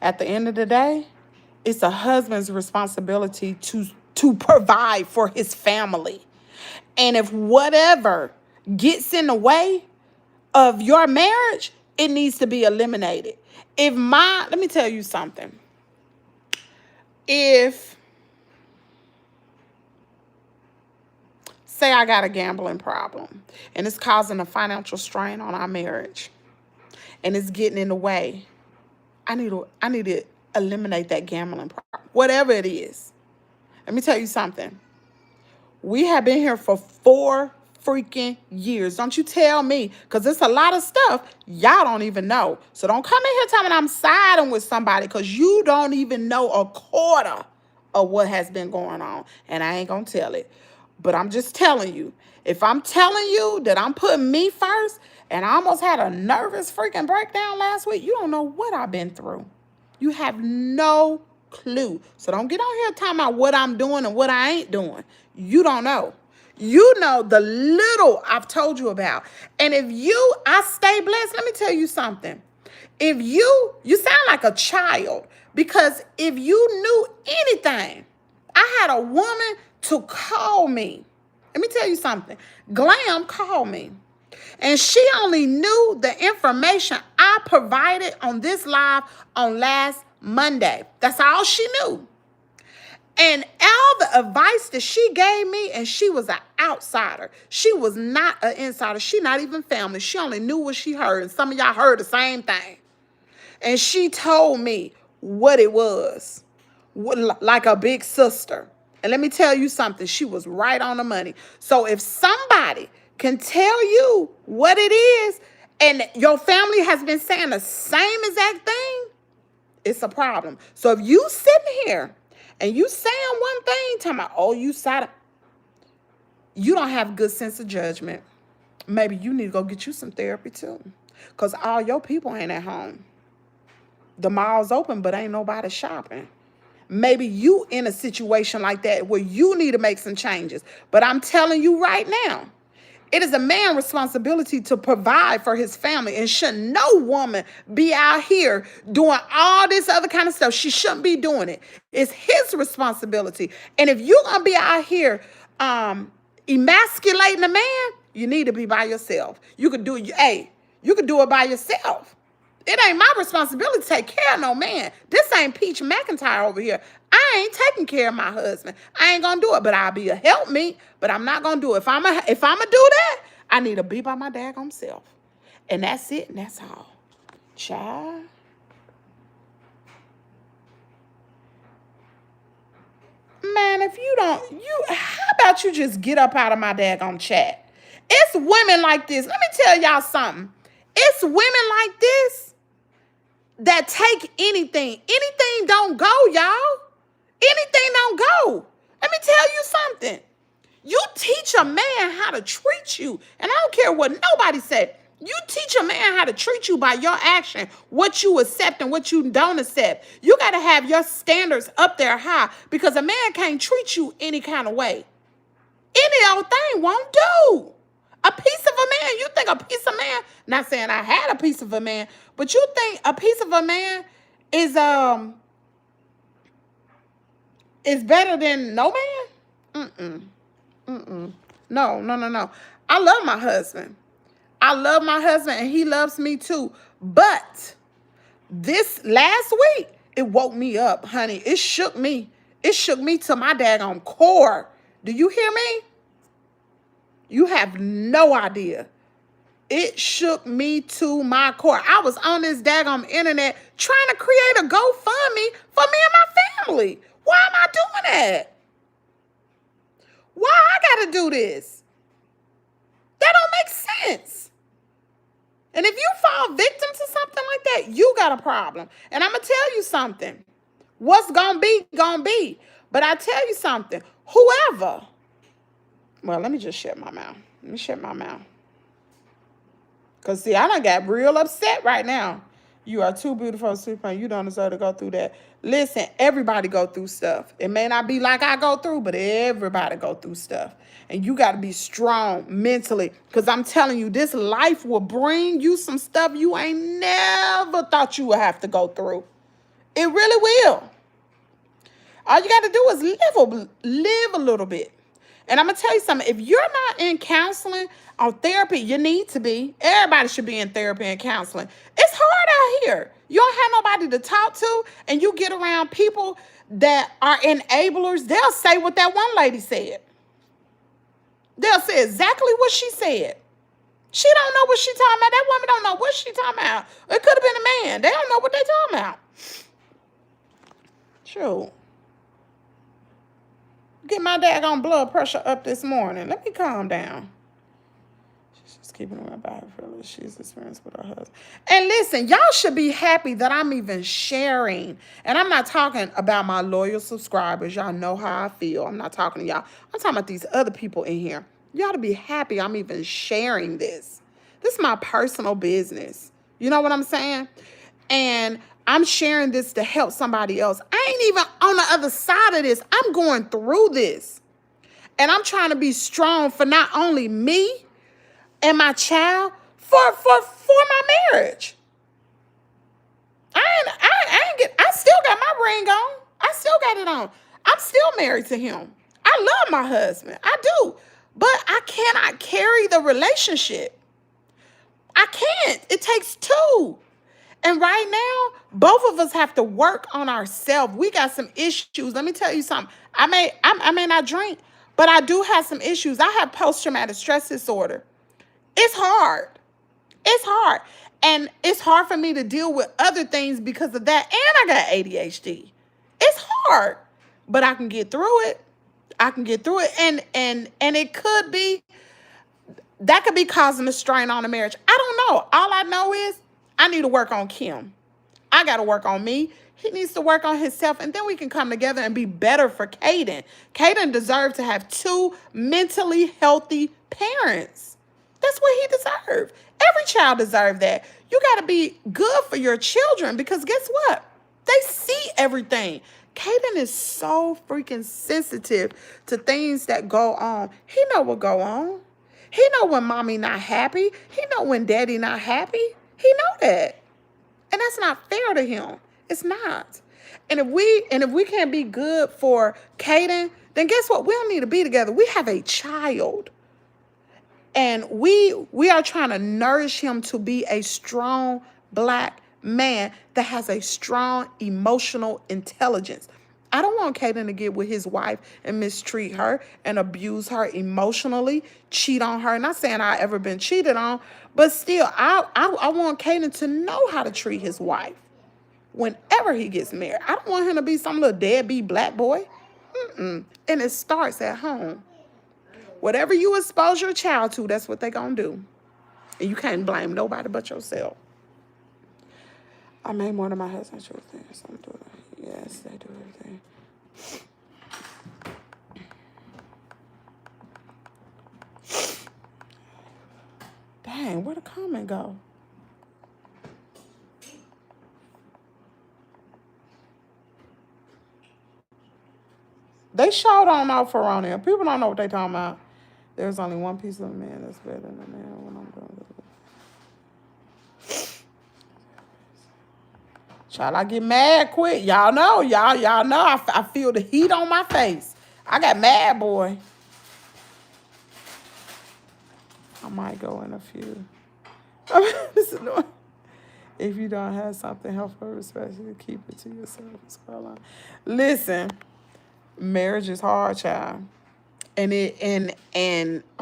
At the end of the day, it's a husband's responsibility to provide for his family. And if whatever gets in the way of your marriage, it needs to be eliminated. Let me tell you something. Say I got a gambling problem and it's causing a financial strain on our marriage and it's getting in the way, I need to eliminate that gambling problem, whatever it is. Let me tell you something. We have been here for 4 freaking years. Don't you tell me, because it's a lot of stuff y'all don't even know. So don't come in here telling me I'm siding with somebody because you don't even know a quarter of what has been going on. And I ain't going to tell it. But I'm just telling you, if I'm telling you that I'm putting me first and I almost had a nervous freaking breakdown last week, you don't know what I've been through. You have no clue. So don't get on here talking about what I'm doing and what I ain't doing. You don't know. You know the little I've told you about. And if I stay blessed, let me tell you something. If you sound like a child, because if you knew anything, I had a woman to call me. Let me tell you something. Glam called me. And she only knew the information I provided on this live on last Monday. That's all she knew. And all the advice that she gave me, and she was an outsider. She was not an insider. She not even family. She only knew what she heard. And some of y'all heard the same thing. And she told me what it was, like a big sister. And let me tell you something. She was right on the money. So if somebody can tell you what it is and your family has been saying the same exact thing, it's a problem. So if you sitting here and you saying one thing, talking about, oh, you don't have good sense of judgment. Maybe you need to go get you some therapy too. Because all your people ain't at home. The mall's open, but ain't nobody shopping. Maybe you in a situation like that where you need to make some changes. But I'm telling you right now, it is a man's responsibility to provide for his family, and should no woman be out here doing all this other kind of stuff. She shouldn't be doing it. It's his responsibility. And if you're going to be out here emasculating a man, you need to be by yourself. You could do it. Hey, you could do it by yourself. It ain't my responsibility to take care of no man. This ain't Peach McIntyre over here. I ain't taking care of my husband. I ain't gonna do it, but I'll be a help me. But I'm not gonna do it. If I'ma do that, I need to be by my daggone self. And that's it, and that's all. Child. Man, if you don't, how about you just get up out of my daggone chat? It's women like this. Let me tell y'all something. It's women like this that take anything. Anything don't go, y'all. Anything don't go. Let me tell you something. You teach a man how to treat you, and I don't care what nobody said. You teach a man how to treat you by your action, what you accept and what you don't accept. You got to have your standards up there high, because a man can't treat you any kind of way. Any old thing won't do. A piece of a man, you think a piece of man, not saying I had a piece of a man, but you think a piece of a man is better than no man? No. I love my husband. I love my husband, and he loves me too. But this last week, it woke me up, honey. It shook me. It shook me to my daggone core. Do you hear me? You have no idea. It shook me to my core. I was on this daggone internet trying to create a GoFundMe for me and my family. Why am I doing that? Why I gotta do this? That don't make sense. And if you fall victim to something like that, you got a problem. And I'm gonna tell you something. What's gonna be, gonna be. But I tell you something. Whoever. Well, let me just shut my mouth. Let me shut my mouth. Because, see, I done got real upset right now. You are too beautiful to sleep on. You don't deserve to go through that. Listen, everybody go through stuff. It may not be like I go through, but everybody go through stuff. And you got to be strong mentally. Because I'm telling you, this life will bring you some stuff you ain't never thought you would have to go through. It really will. All you got to do is live a little bit. And I'm going to tell you something. If you're not in counseling or therapy, you need to be. Everybody should be in therapy and counseling. It's hard out here. You don't have nobody to talk to, and you get around people that are enablers. They'll say what that one lady said. They'll say exactly what she said. She don't know what she talking about. That woman don't know what she talking about. It could have been a man. They don't know what they talking about. True. Get my daggone blood pressure up this morning. Let me calm down. She's just keeping her body feeling she's experienced with her husband. And listen, y'all should be happy that I'm even sharing. And I'm not talking about my loyal subscribers. Y'all know how I feel. I'm not talking to y'all. I'm talking about these other people in here. Y'all to be happy I'm even sharing this. This is my personal business. You know what I'm saying? And I'm sharing this to help somebody else. I ain't even on the other side of this. I'm going through this. And I'm trying to be strong for not only me and my child, for my marriage. I still got my ring on. I still got it on. I'm still married to him. I love my husband. I do. But I cannot carry the relationship. I can't. It takes two. And right now, both of us have to work on ourselves. We got some issues. Let me tell you something. I may not drink, but I do have some issues. I have post-traumatic stress disorder. It's hard. It's hard. And it's hard for me to deal with other things because of that. And I got ADHD. It's hard. But I can get through it. I can get through it. And it could be that could be causing a strain on the marriage. I don't know. All I know is I need to work on Kim. I got to work on me. He needs to work on himself, and then we can come together and be better for Kaden. Kaden deserves to have 2 mentally healthy parents. That's what he deserves. Every child deserves that. You got to be good for your children, because guess what? They see everything. Kaden is so freaking sensitive to things that go on. He know what go on. He know when mommy not happy. He know when daddy not happy. He know that. And that's not fair to him. It's not. And if we can't be good for Kaden, then guess what? We don't need to be together. We have a child. And we are trying to nourish him to be a strong black man that has a strong emotional intelligence. I don't want Kaden to get with his wife and mistreat her and abuse her emotionally, cheat on her. Not saying I ever been cheated on, but still, I want Kaden to know how to treat his wife whenever he gets married. I don't want him to be some little deadbeat black boy. And it starts at home. Whatever you expose your child to, that's what they're going to do. And you can't blame nobody but yourself. I made more than my husband. Yes, they do everything. Dang, where'd the comment go? They sure don't know for on here. People don't know what they talking about. There's only one piece of a man that's better than a man when I'm doing it. Child, I get mad quick. Y'all know. Y'all know. I feel the heat on my face. I got mad, boy. I might go in a few. This is annoying. If you don't have something helpful, respectfully, keep it to yourself. Listen, marriage is hard, child. And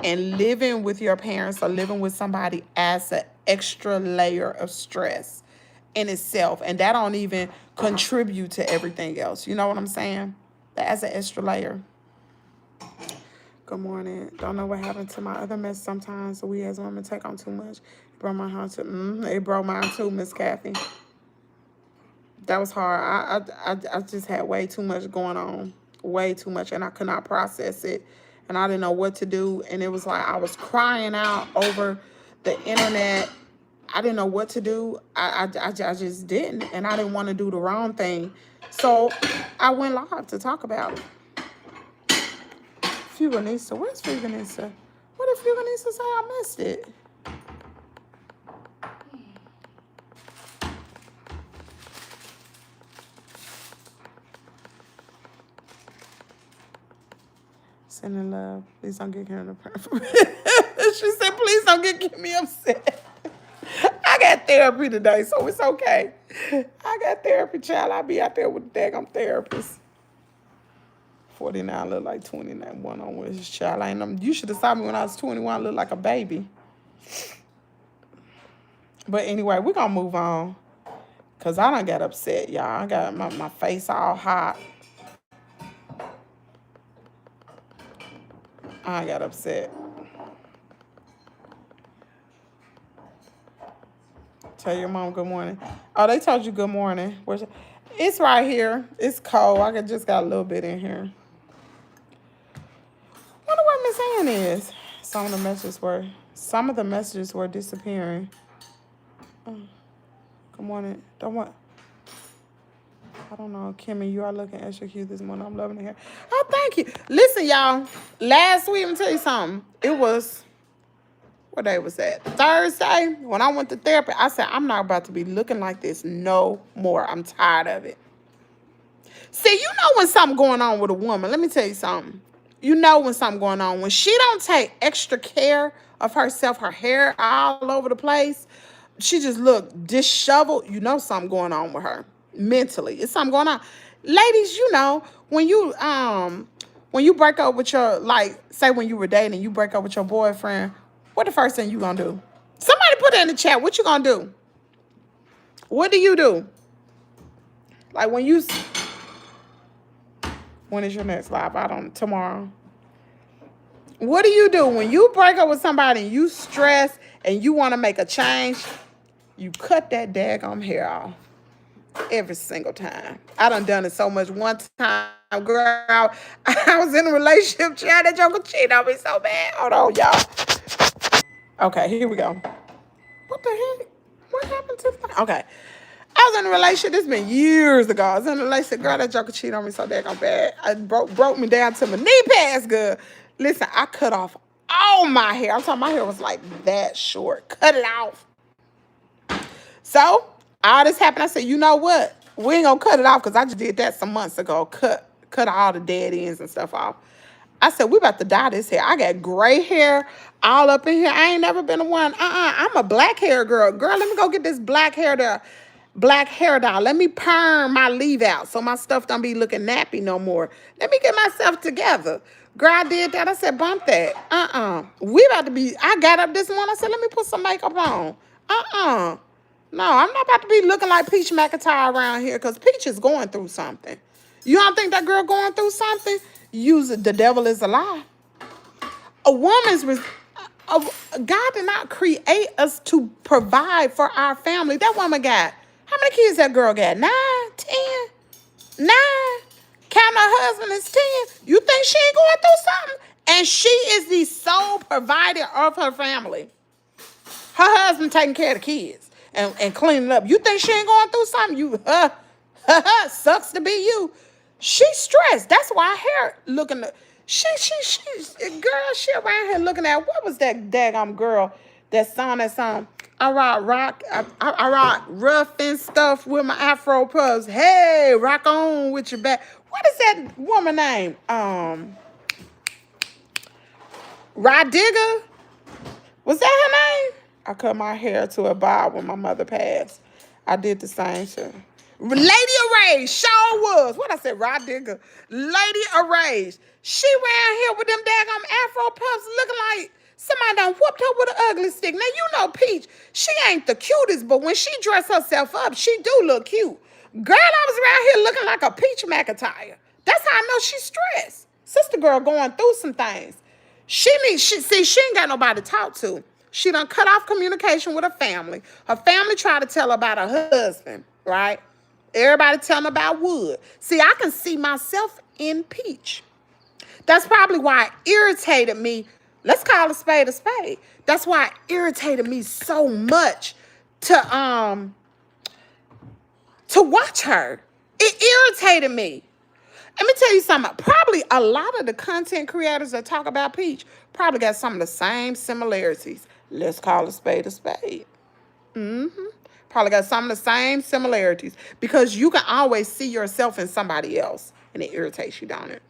living with your parents or living with somebody adds an extra layer of stress in itself, and that don't even contribute to everything else. You know what I'm saying? That adds an extra layer. Good morning. Don't know what happened to my other mess. Sometimes we as women take on too much. It broke my heart too. It broke mine too, Miss Kathy. That was hard. I just had way too much going on. Way too much, and I could not process it. And I didn't know what to do. And it was like I was crying out over the internet. I didn't know what to do. I just didn't. And I didn't want to do the wrong thing. So I went live to talk about it. Fuganista. Where's Fuganista? What did Fuganista say? I missed it. Sending love. Please don't get Karen to pray for me. She said, please don't get me upset. I got therapy today, so it's okay. I got therapy, child. I'll be out there with the daggum therapist. 49 look like 29. One on with his child. I ain't. You should have saw me when I was 21. I look like a baby. But anyway, we're going to move on. Because I done got upset, y'all. I got my face all hot. I got upset. Tell your mom good morning. Oh, they told you good morning. It's right here. It's cold. I just got a little bit in here. Wonder where Miss Ann is. Some of the messages were disappearing. Oh, good morning. I don't know, Kimmy, you are looking extra cute this morning. I'm loving it here. Oh, thank you. Listen, y'all. Last week, I'm gonna tell you something. It was, what day was that? Thursday, when I went to therapy, I said, I'm not about to be looking like this no more. I'm tired of it. See, you know when something going on with a woman. Let me tell you something. You know when something going on. When she don't take extra care of herself, her hair all over the place, she just look disheveled, you know something going on with her. Mentally, it's something going on. Ladies, you know, when you break up with your, like, say when you were dating, you break up with your boyfriend, what the first thing you gonna do? Somebody put it in the chat. What you gonna do? What do you do? Like when is your next live? Tomorrow. What do you do when you break up with somebody and you stress and you want to make a change? You cut that daggone hair off every single time. I done it so much. One time, girl, I was in a relationship, child, that joker cheated on me so bad. Hold on, y'all. Okay, here we go. What the heck? What happened to the... Okay. I was in a relationship, this been years ago. I was in a relationship, girl, that joker cheated on me so daggone bad. I broke me down to my knee pads, girl. Listen, I cut off all my hair. I'm talking, my hair was like that short. Cut it off. So, all this happened. I said, you know what? We ain't gonna cut it off because I just did that some months ago. Cut all the dead ends and stuff off. I said, we about to dye this hair. I got gray hair all up in here. I ain't never been the one. I'm a black hair girl. Girl, let me go get this black hair dye. Let me perm my leave out so my stuff don't be looking nappy no more. Let me get myself together. Girl, I did that. I said, bump that. We about to be, I got up this morning. I said, let me put some makeup on. No, I'm not about to be looking like Peach McIntyre around here because Peach is going through something. You don't think that girl going through something? Use it. The devil is a lie. A woman's... God did not create us to provide for our family. That woman got... How many kids that girl got? 9, 10, 9. Counting her husband is 10. You think she ain't going through something? And she is the sole provider of her family. Her husband taking care of the kids and cleaning up. You think she ain't going through something? You, sucks to be you. She's stressed. That's why her hair looking. Girl, she around here looking at, what was that daggum girl that song? I rock rough and stuff with my Afro puffs. Hey, rock on with your back. What is that woman name? Rod Digger? Was that her name? I cut my hair to a bob when my mother passed. I did the same thing. Lady Arrayed, sure was. What I said, Rod Digger. Lady Arrayed. She ran here with them daggum Afro puffs looking like somebody done whooped her with an ugly stick. Now, you know Peach, she ain't the cutest, but when she dress herself up, she do look cute. Girl, I was around here looking like a Peach McIntyre. That's how I know she's stressed. Sister girl going through some things. She ain't got nobody to talk to. She done cut off communication with her family. Her family tried to tell her about her husband, right? Everybody telling about Wood. See, I can see myself in Peach. That's probably why it irritated me. Let's call a spade a spade. That's why it irritated me so much to watch her. It irritated me. Let me tell you something. Probably a lot of the content creators that talk about Peach probably got some of the same similarities. Let's call a spade a spade. Probably got some of the same similarities because you can always see yourself in somebody else and it irritates you, don't it?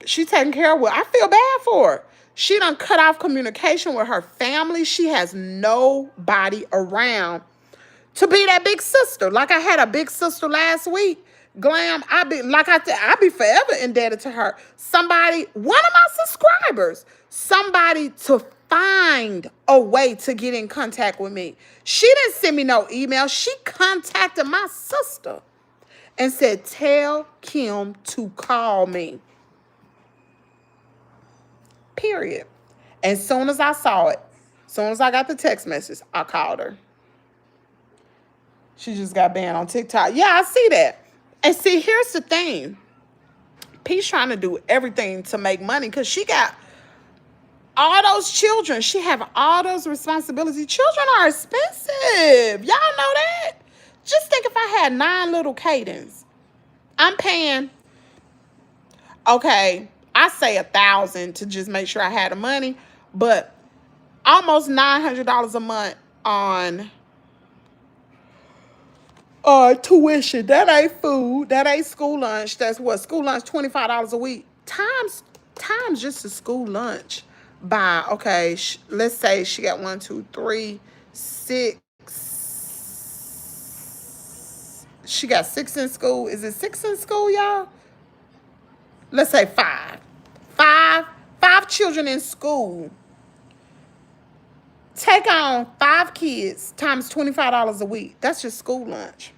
She taking care of what I feel bad for her. She done cut off communication with her family. She has nobody around to be that big sister. Like I had a big sister last week. Glam, I be forever indebted to her. Somebody, one of my subscribers, somebody to find a way to get in contact with me. She didn't send me no email. She contacted my sister and said, tell Kim to call me. Period. As soon as I saw it, as soon as I got the text message, I called her. She just got banned on TikTok. Yeah, I see that. And see, here's the thing. Peach trying to do everything to make money because she got all those children. She have all those responsibilities. Children are expensive. Y'all know that? Just think if I had 9 little Kadens. I'm paying, okay, I say $1,000 to just make sure I had the money, but almost $900 a month on tuition. That ain't food. That ain't school lunch. That's what? School lunch, $25 a week. Times just a school lunch by, okay, let's say she got 1, 2, 3, 6. She got 6 in school. Is it 6 in school, y'all? Let's say 5. 5 children in school. Take on 5 kids times $25 a week. That's just school lunch.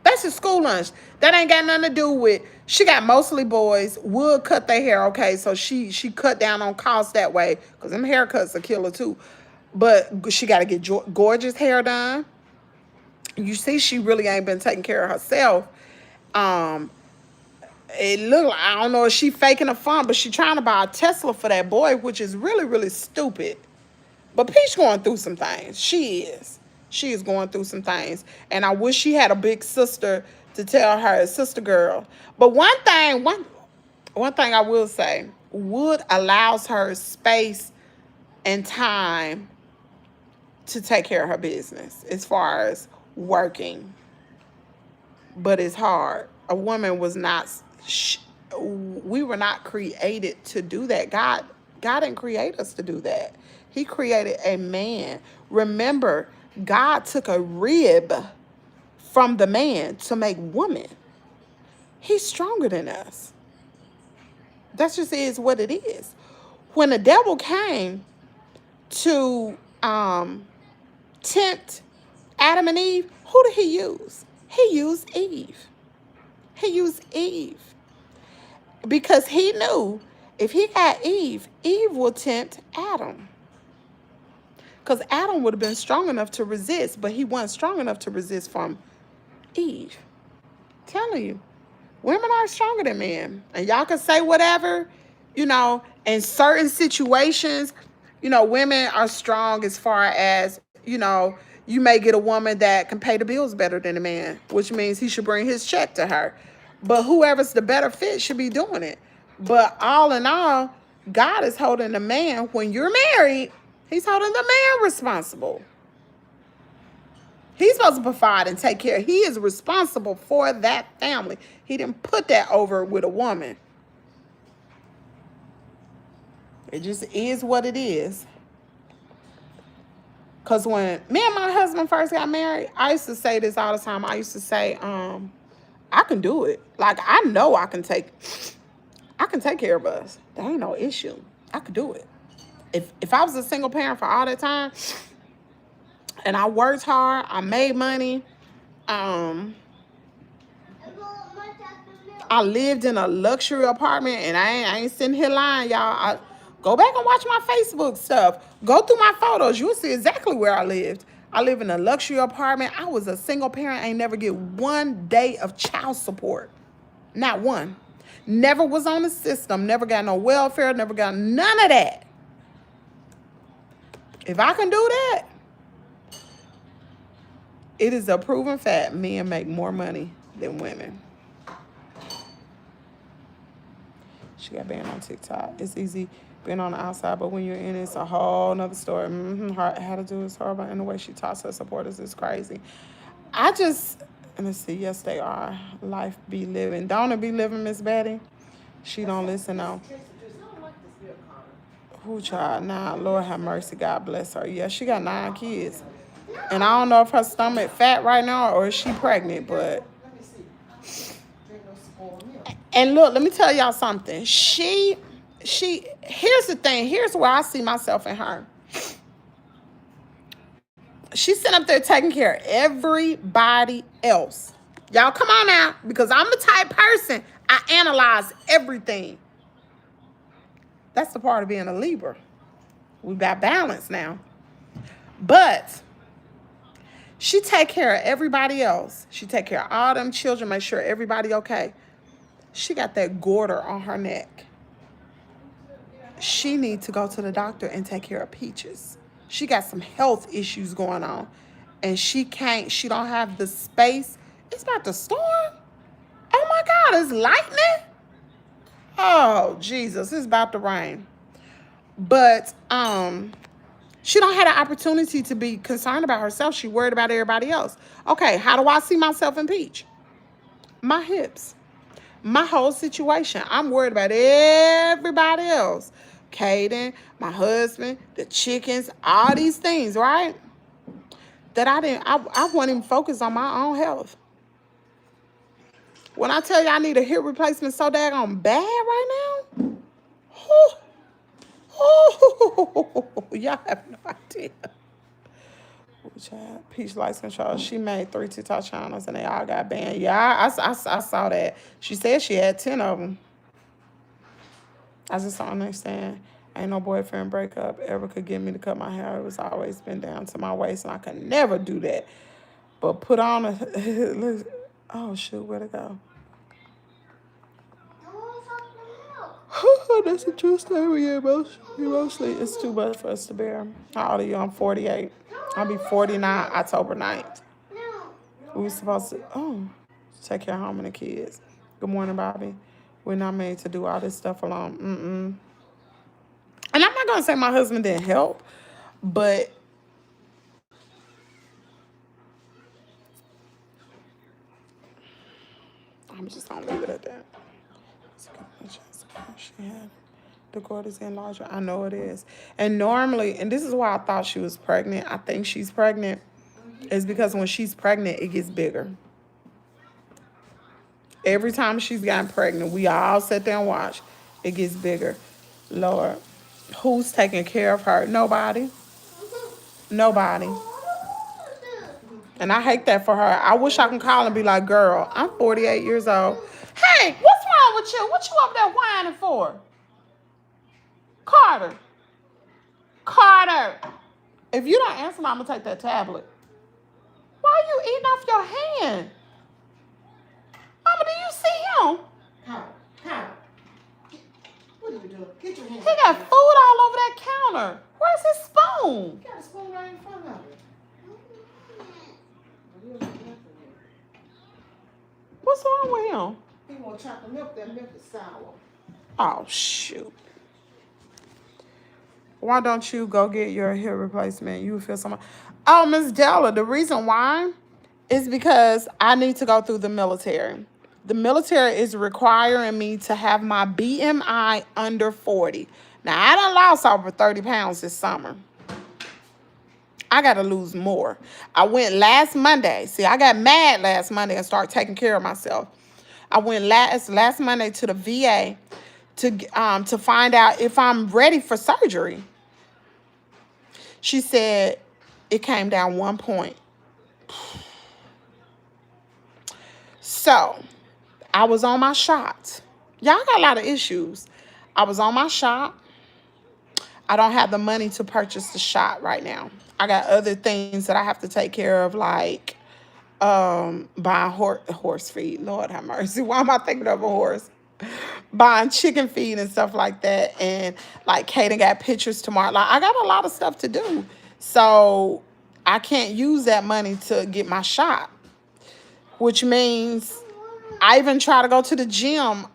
They Basic school lunch. That ain't got nothing to do with. She got mostly boys. Would cut their hair. Okay, so she cut down on costs that way because them haircuts a killer too. But she got to get gorgeous hair done. You see, she really ain't been taking care of herself. Um, it look like, I don't know if she faking a fun, but she trying to buy a Tesla for that boy, which is really, really stupid. But Peach going through some things. She is. She is going through some things. And I wish she had a big sister to tell her, sister girl. But one thing I will say, Wood allows her space and time to take care of her business as far as working. But it's hard. A woman was not, we were not created to do that. God didn't create us to do that. He created a man. Remember, God took a rib from the man to make woman. He's stronger than us. That just is what it is. When the devil came to tempt Adam and Eve, who did he use? He used Eve. He used Eve. Because he knew if he got Eve, Eve would tempt Adam. Because Adam would have been strong enough to resist, but he wasn't strong enough to resist from Eve. I'm telling you, women are stronger than men. And y'all can say whatever, in certain situations, women are strong as far as, you may get a woman that can pay the bills better than a man, which means he should bring his check to her. But whoever's the better fit should be doing it. But all in all, God is holding the man. When you're married, he's holding the man responsible. He's supposed to provide and take care. He is responsible for that family. He didn't put that over with a woman. It just is what it is. Because when me and my husband first got married, I used to say this all the time. I used to say, I can do it. Like, I know I can take care of us. There ain't no issue. I could do it. If I was a single parent for all that time, and I worked hard, I made money, I lived in a luxury apartment, and I ain't sitting here lying, y'all. Go back and watch my Facebook stuff. Go through my photos. You'll see exactly where I lived. I live in a luxury apartment. I was a single parent. I ain't never get 1 day of child support. Not one. Never was on the system. Never got no welfare. Never got none of that. If I can do that, it is a proven fact. Men make more money than women. She got banned on TikTok. It's easy being on the outside, but when you're in, it's a whole nother story. How to do is horrible, and the way she talks to her supporters is crazy. Let's see, yes, they are. Life be living. Don't it be living, Miss Betty? She don't listen now. Who child? Nah, Lord have mercy. God bless her. Yeah, she got 9 kids. And I don't know if her stomach fat right now or is she pregnant, but... And look, let me tell y'all something. Here's the thing. Here's where I see myself in her. She's sitting up there taking care of everybody else. Y'all come on now, because I'm the type person, I analyze everything. That's the part of being a Libra. We got balance now. But she take care of everybody else. She take care of all them children, make sure everybody okay. She got that goiter on her neck. She needs to go to the doctor and take care of Peaches. She got some health issues going on. And she don't have the space. It's about to storm. Oh my God, it's lightning. Oh, Jesus, it's about to rain. But she don't have the opportunity to be concerned about herself. She worried about everybody else. Okay, how do I see myself in Peach? My hips. My whole situation. I'm worried about everybody else. Kaden, my husband, the chickens, all these things, right? That I wasn't even focused on my own health. When I tell you I need a hip replacement so daggone bad right now, y'all have no idea. Chat. Peach Lights Control. She made 3 TikTok channels and they all got banned. Yeah, I saw that. She said she had 10 of them. I just don't understand. Ain't no boyfriend breakup ever could get me to cut my hair. It was always been down to my waist and I could never do that. But put on a... oh, shoot. Where'd it go? That's a true story. Emotionally, it's too much for us to bear. How old are you? I'm 48. I'll be 49 October 9th. We were supposed to, take care of home and the kids. Good morning, Bobby. We're not made to do all this stuff alone. And I'm not going to say my husband didn't help, but I'm just going to leave it at that. She had the cord is enlarged. I know it is. And normally, and this is why I thought she was pregnant. I think she's pregnant. Is because when she's pregnant, it gets bigger. Every time she's gotten pregnant, we all sit there and watch. It gets bigger. Lord, who's taking care of her? Nobody. Nobody. And I hate that for her. I wish I can call and be like, girl, I'm 48 years old. Hey, what's wrong with you? What you up there whining for? Carter. Carter. If you don't answer, I'm going to take that tablet. Why are you eating off your hand? Mama, do you see him? How? What are you doing? Get your hand. He got food all over that counter. Where's his spoon? You got a spoon right in front of it. What's wrong with him? He want chocolate milk. That milk is sour. Oh, shoot. Why don't you go get your hip replacement? You feel so much. Oh, Miss Della, the reason why is because I need to go through the military. The military is requiring me to have my BMI under 40. Now, I done lost over 30 pounds this summer. I got to lose more. I went last Monday. See, I got mad last Monday and started taking care of myself. I went last Monday to the VA to find out if I'm ready for surgery. She said it came down 1 point. So, I was on my shot. Y'all got a lot of issues. I was on my shot. I don't have the money to purchase the shot right now. I got other things that I have to take care of, like buying horse feed. Lord have mercy. Why am I thinking of a horse? Buying chicken feed and stuff like that. And like Kaden got pictures tomorrow. Like I got a lot of stuff to do. So I can't use that money to get my shot. Which means I even try to go to the gym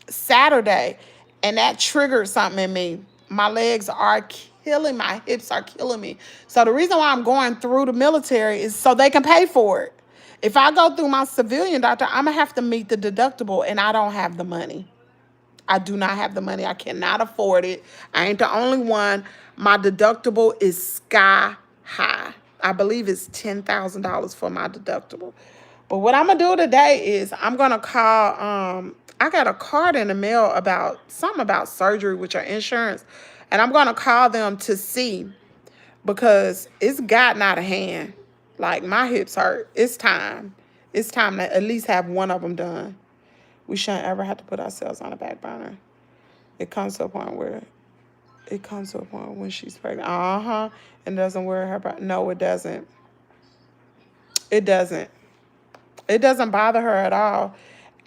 Saturday. And that triggered something in me. My legs are killing, my hips are killing me. So the reason why I'm going through the military is so they can pay for it. If I go through my civilian doctor, I'm going to have to meet the deductible, and I don't have the money. I do not have the money. I cannot afford it. I ain't the only one. My deductible is sky high. I believe it's $10,000 for my deductible. But what I'm going to do today is I'm going to call, I got a card in the mail about something about surgery with your insurance. And I'm going to call them to see because it's gotten out of hand. Like, my hips hurt. It's time. It's time to at least have one of them done. We shouldn't ever have to put ourselves on the back burner. It comes to a point when she's pregnant. And doesn't worry her. No, it doesn't. It doesn't. It doesn't bother her at all.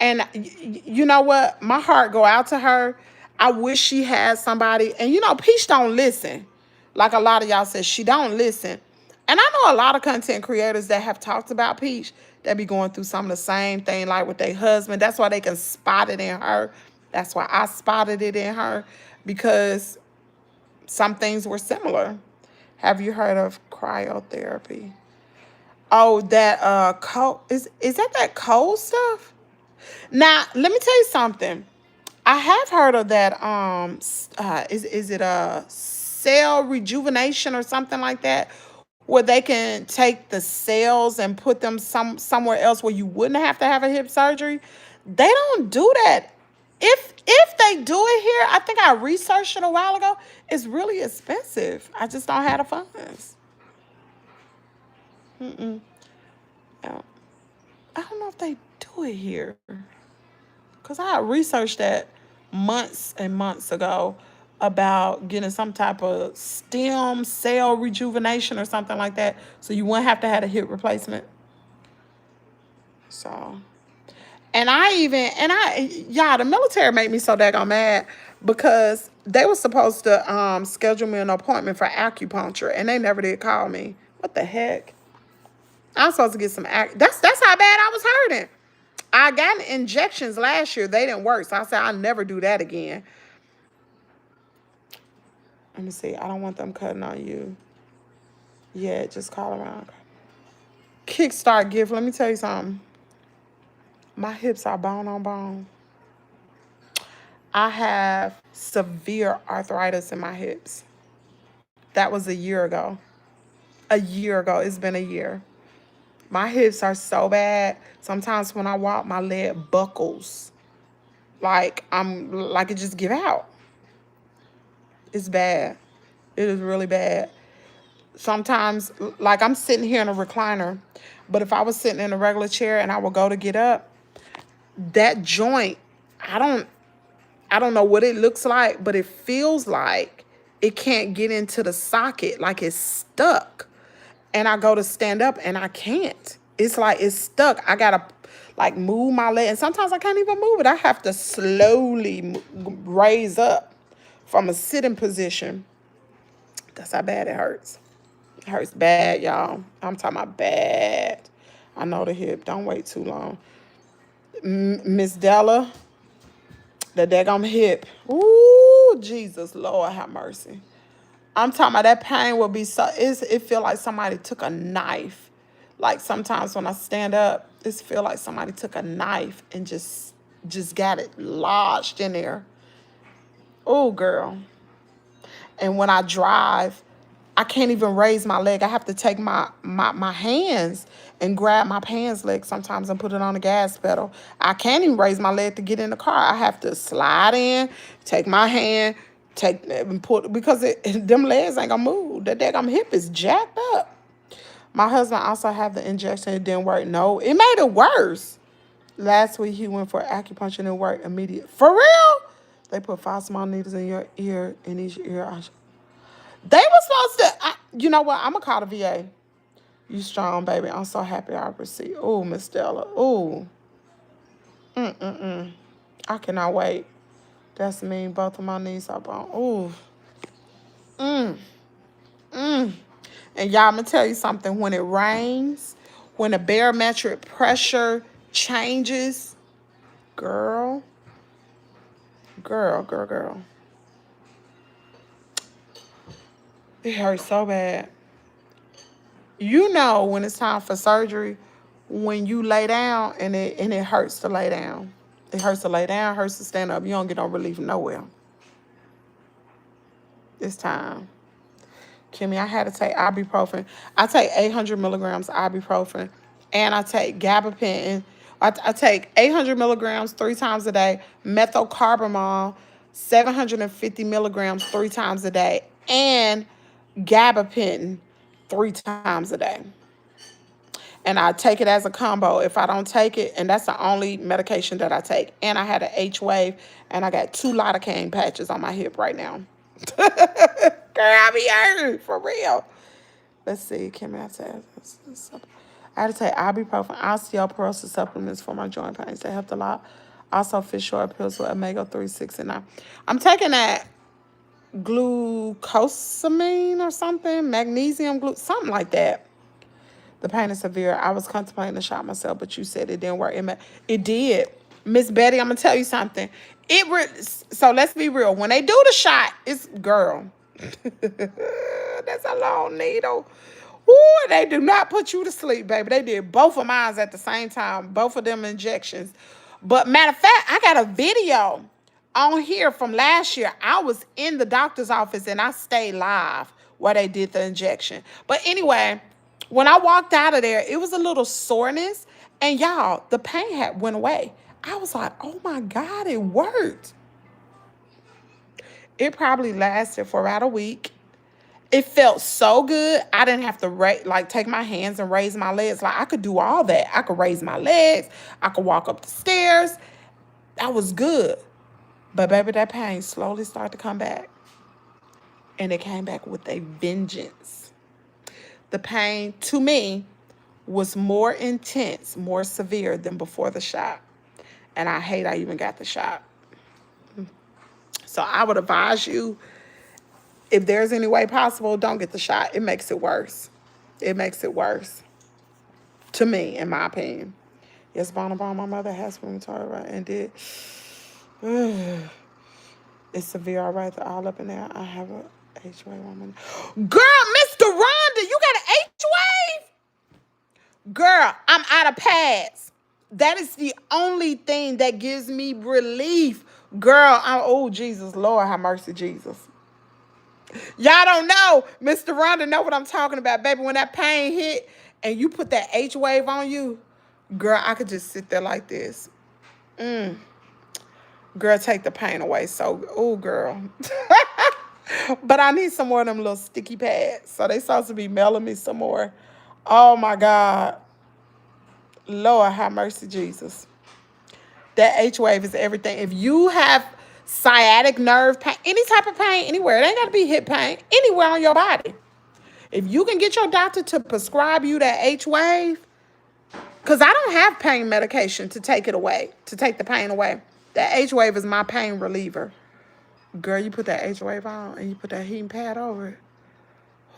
And you know what? My heart go out to her. I wish she had somebody. And you know, Peach don't listen. Like a lot of y'all said, she don't listen. And I know a lot of content creators that have talked about Peach that be going through some of the same thing like with their husband. That's why they can spot it in her. That's why I spotted it in her, because some things were similar. Have you heard of cryotherapy? Oh, that cold, is that cold stuff? Now, let me tell you something. I have heard of that. Is it a cell rejuvenation or something like that, where they can take the cells and put them somewhere else where you wouldn't have to have a hip surgery? They don't do that. If they do it here, I think I researched it a while ago. It's really expensive. I just don't have the funds. Mm-mm. I don't know if they do it here. Because I researched that months and months ago about getting some type of stem cell rejuvenation or something like that. So you wouldn't have to have a hip replacement. So, y'all, the military made me so daggone mad because they were supposed to schedule me an appointment for acupuncture and they never did call me. What the heck? I was supposed to get some that's how bad I was hurting. I got injections last year. They didn't work. So I said, I'll never do that again. Let me see. I don't want them cutting on you. Yeah, just call around. Kickstart gift. Let me tell you something. My hips are bone on bone. I have severe arthritis in my hips. That was a year ago. A year ago. It's been a year. My hips are so bad. Sometimes when I walk, my leg buckles. Like it just give out. It's bad. It is really bad. Sometimes, like I'm sitting here in a recliner, but if I was sitting in a regular chair and I would go to get up, that joint, I don't I don't know what it looks like, but it feels like it can't get into the socket, like it's stuck. And I go to stand up and I can't. It's like it's stuck. I gotta like move my leg, and sometimes I can't even move it. I have to slowly raise up from a sitting position. That's how bad it hurts. It hurts bad, y'all. I'm talking about bad. I know the hip. Don't wait too long. Miss Della, the daggum hip. Ooh, Jesus, Lord have mercy. I'm talking about that pain will be so, it feel like somebody took a knife. Like sometimes when I stand up, it feel like somebody took a knife and just got it lodged in there. Oh, girl. And when I drive, I can't even raise my leg. I have to take my hands and grab my pants leg sometimes and put it on the gas pedal. I can't even raise my leg to get in the car. I have to slide in, take my hand, take and put, because them legs ain't gonna move. That daggum hip is jacked up. My husband also had the injection. It didn't work. No, it made it worse. Last week he went for acupuncture and it worked immediate. For real? They put 5 small needles in your ear, in each ear. They were supposed to, you know what? I'm going to call the VA. You strong, baby. I'm so happy I received. Oh, Miss Stella. Oh. I cannot wait. That's mean. Both of my knees are bone. Ooh. And y'all, I'm going to tell you something. When it rains, when the barometric pressure changes, girl, girl. It hurts so bad. You know when it's time for surgery, when you lay down and it hurts to lay down. It hurts to lay down, hurts to stand up. You don't get no relief nowhere. It's time. Kimmy, I had to take ibuprofen. I take 800 milligrams ibuprofen, and I take gabapentin. I take 800 milligrams 3 times a day, methocarbamol, 750 milligrams 3 times a day, and gabapentin 3 times a day. And I take it as a combo. If I don't take it, and that's the only medication that I take. And I had an Hwave, and I got 2 lidocaine patches on my hip right now. Girl, I be hurt, for real. Let's see, Kimmy, I had to take ibuprofen, osteoporosis supplements for my joint pains. They helped a lot. Also, fish oil pills with omega-3, 6, and 9. I'm taking that glucosamine or something, something like that. The pain is severe. I was contemplating a shot myself, but you said it didn't work. It did. Miss Betty, I'm going to tell you something. So let's be real. When they do the shot, it's, girl, that's a long needle. Ooh, they do not put you to sleep, baby. They did both of mine at the same time, both of them injections. But matter of fact, I got a video on here from last year. I was in the doctor's office and I stayed live while they did the injection. But anyway, when I walked out of there, it was a little soreness. And y'all, the pain had went away. I was like, oh my God, it worked. It probably lasted for about a week. It felt so good. I didn't have to take my hands and raise my legs. Like I could do all that. I could raise my legs. I could walk up the stairs. That was good. But baby, that pain slowly started to come back. And it came back with a vengeance. The pain, to me, was more intense, more severe than before the shot. And I hate I even got the shot. So I would advise you, if there's any way possible, don't get the shot. It makes it worse. It makes it worse. To me, in my opinion. Yes, Bonabon, my mother has rheumatoid, right? And did. It's severe, all right? They're all up in there. I have a H-wave woman. Girl, Mr. Rhonda, you got an H-wave? Girl, I'm out of pads. That is the only thing that gives me relief. Girl, oh, Jesus, Lord, have mercy, Jesus. Y'all don't know. Mr. Rhonda know what I'm talking about, baby. When that pain hit and you put that H-wave on you, girl, I could just sit there like this. Girl, take the pain away. So, oh, girl. But I need some more of them little sticky pads. So they supposed to be mailing me some more. Oh, my God. Lord, have mercy, Jesus. That H-wave is everything. If you have sciatic nerve pain, any type of pain, anywhere, it ain't got to be hip pain, anywhere on your body. If you can get your doctor to prescribe you that H-wave, because I don't have pain medication to take it away, to take the pain away. That H-wave is my pain reliever. Girl, you put that H-wave on and you put that heating pad over it.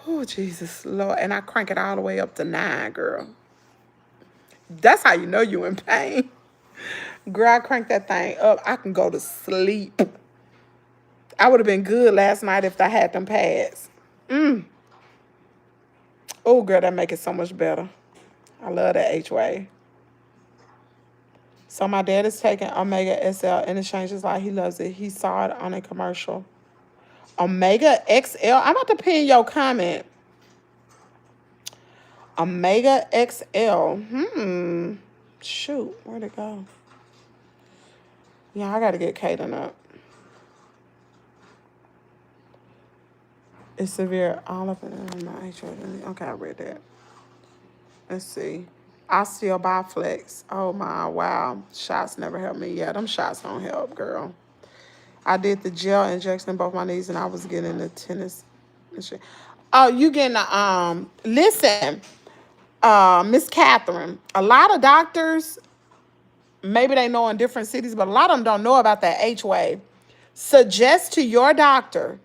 Oh, Jesus, Lord. And I crank it all the way up to 9, girl. That's how you know you in pain. Girl, I crank that thing up. I can go to sleep. I would have been good last night if I had them pads. Oh, girl, that make it so much better. I love that H-wave. So my dad is taking Omega XL and it changes like he loves it. He saw it on a commercial. Omega XL. I'm about to pin your comment. Omega XL. Shoot, where'd it go? Yeah, I gotta get Kaden up. It's severe. All of it. Okay, I read that. Let's see. Osteobiflex. Oh my, wow. Shots never help me. Yeah, them shots don't help, girl. I did the gel injection in both my knees and I was getting the tennis. Oh, you getting the, listen, Miss Catherine, a lot of doctors, maybe they know in different cities, but a lot of them don't know about that H-wave. Suggest to your doctor,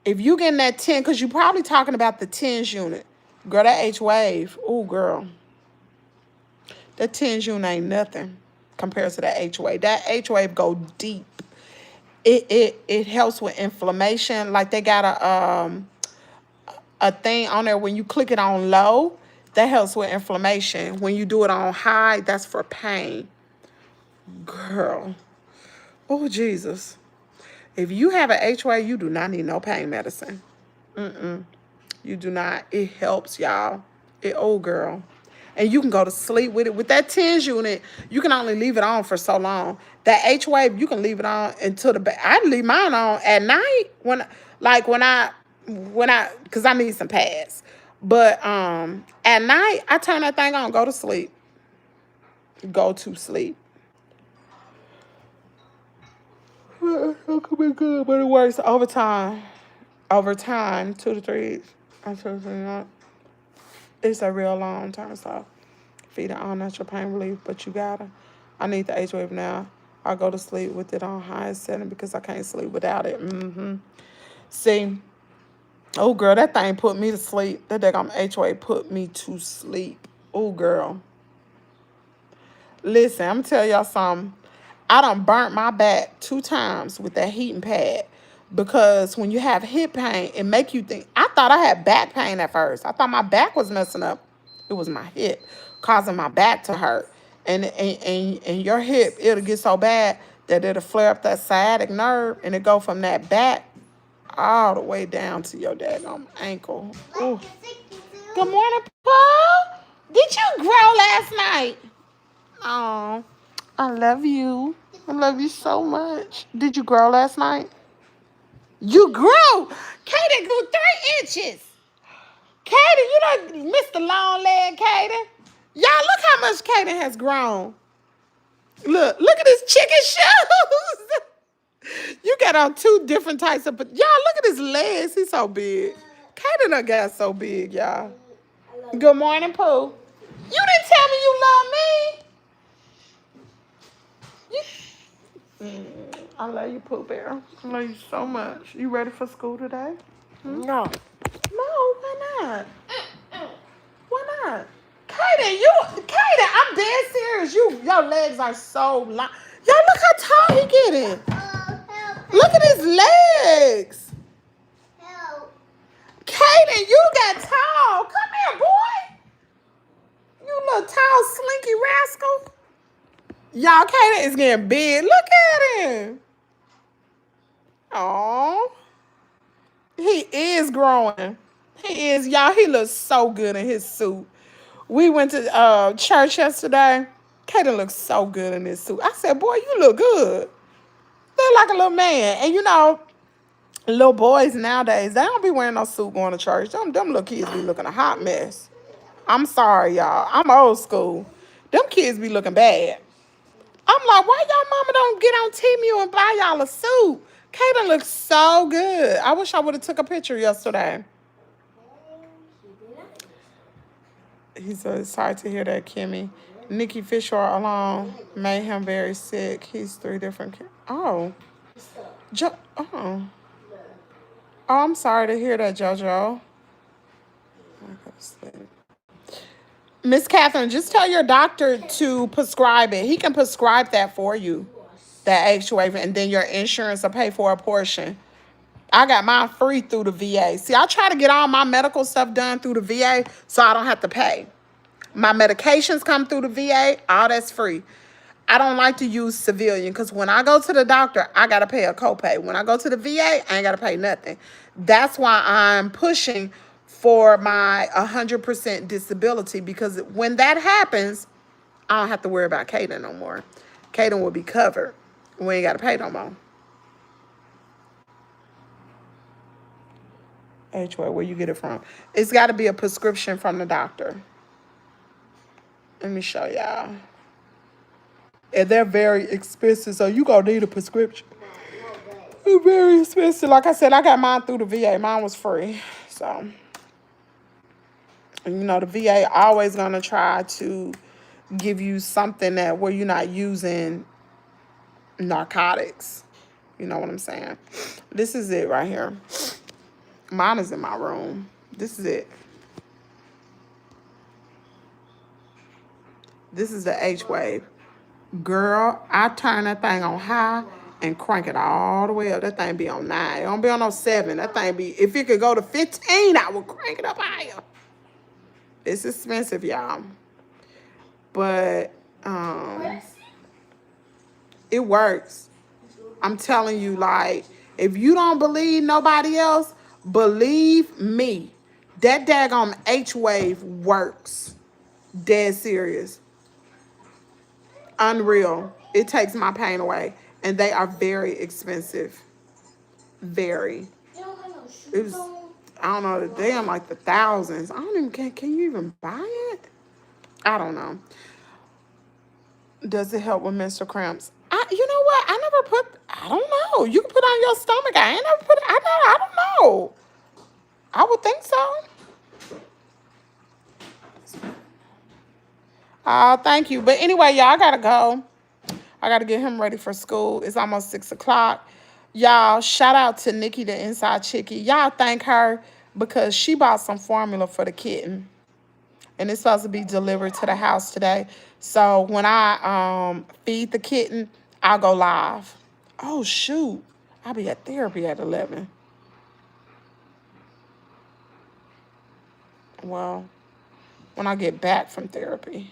if you getting that 10, because you're probably talking about the 10s unit. Girl, that H-wave, oh, girl. That 10s unit ain't nothing compared to that H-wave. That H-wave go deep. It helps with inflammation. Like they got a thing on there when you click it on low, that helps with inflammation. When you do it on high, that's for pain. Girl. Oh, Jesus. If you have an H-wave, you do not need no pain medicine. You do not. It helps, y'all. Oh, girl. And you can go to sleep with it. With that 10s unit, you can only leave it on for so long. That H-wave, you can leave it on until I leave mine on at night when because I need some pads. But at night, I turn that thing on, go to sleep. Go to sleep. It could be good, but it works over time. Over time, 2 to 3. It's a real long term, so feed it all natural pain relief, but you gotta. I need the H-wave now. I go to sleep with it on highest setting because I can't sleep without it. See, oh girl, that thing put me to sleep. That daggone H-wave put me to sleep. Oh girl. Listen, I'm gonna tell y'all something. I done burnt my back 2 times with that heating pad. Because when you have hip pain, it make you think. I thought I had back pain at first. I thought my back was messing up. It was my hip causing my back to hurt. And your hip, it'll get so bad that it'll flare up that sciatic nerve and it go from that back all the way down to your daggone ankle. Ooh. Good morning, Paul. Did you grow last night? Oh, I love you. I love you so much. Did you grow last night? You grew. Kaden grew 3 inches. Kaden, you done missed the long leg, Kaden. Y'all, look how much Kaden has grown. Look at his chicken shoes. You got on 2 different types of, y'all, look at his legs. He's so big. Kaden done got so big, y'all. Good morning, Pooh. You didn't tell me you love me. I love you, Pooh Bear. I love you so much. You ready for school today? No. No, why not? Why not? Kaden, I'm dead serious. Your legs are so long. Y'all, look how tall he getting. Look at his legs. Kaden, you got tall. Come here, boy. You little tall, slinky rascal. Y'all, Kaden is getting big. Look at him. Aw. He is growing. He is, y'all. He looks so good in his suit. We went to church yesterday. Kaden looks so good in his suit. I said, boy, you look good. Look like a little man. And you know, little boys nowadays, they don't be wearing no suit going to church. Them little kids be looking a hot mess. I'm sorry, y'all. I'm old school. Them kids be looking bad. I'm like, why y'all mama don't get on Temu and buy y'all a suit? Kaden looks so good. I wish I would have took a picture yesterday. He's sorry to hear that, Kimmy. Nikki Fisher alone made him very sick. He's 3 different. Oh, oh, I'm sorry to hear that, JoJo. Miss Catherine, just tell your doctor to prescribe it. He can prescribe that for you, that Hwave, and then your insurance will pay for a portion. I got mine free through the VA. See, I try to get all my medical stuff done through the VA so I don't have to pay. My medications come through the VA, all that's free. I don't like to use civilian because when I go to the doctor, I got to pay a copay. When I go to the VA, I ain't got to pay nothing. That's why I'm pushing for my 100% disability, because when that happens, I don't have to worry about Kaden no more. Kaden will be covered. We ain't got to pay no more. Hwave, where you get it from? It's got to be a prescription from the doctor. Let me show y'all. And they're very expensive, so you gonna need a prescription. They're very expensive. Like I said, I got mine through the VA. Mine was free. So, and you know, the VA always gonna try to give you something that where you're not using narcotics. You know what I'm saying? This is it right here. Mine is in my room. This is it. This is the Hwave. Girl, I turn that thing on high and crank it all the way up. That thing be on 9. It don't be on no 7. That thing be, if it could go to 15, I would crank it up higher. It's expensive, y'all. But it works. I'm telling you, like, if you don't believe nobody else, believe me. That daggone Hwave works. Dead serious. Unreal. It takes my pain away. And they are very expensive. Very. It was, I don't know, they're in like the thousands. I don't even, can you even buy it? I don't know. Does it help with menstrual cramps? You know what? I don't know. You can put on your stomach. I ain't never put it, I don't know. I would think so. Thank you. But anyway, y'all, I gotta go. I gotta get him ready for school. It's almost 6 o'clock. Y'all, shout out to Nikki, the Inside Chickie. Y'all thank her because she bought some formula for the kitten. And it's supposed to be delivered to the house today. So when I feed the kitten, I'll go live. Oh, shoot. I'll be at therapy at 11. Well, when I get back from therapy.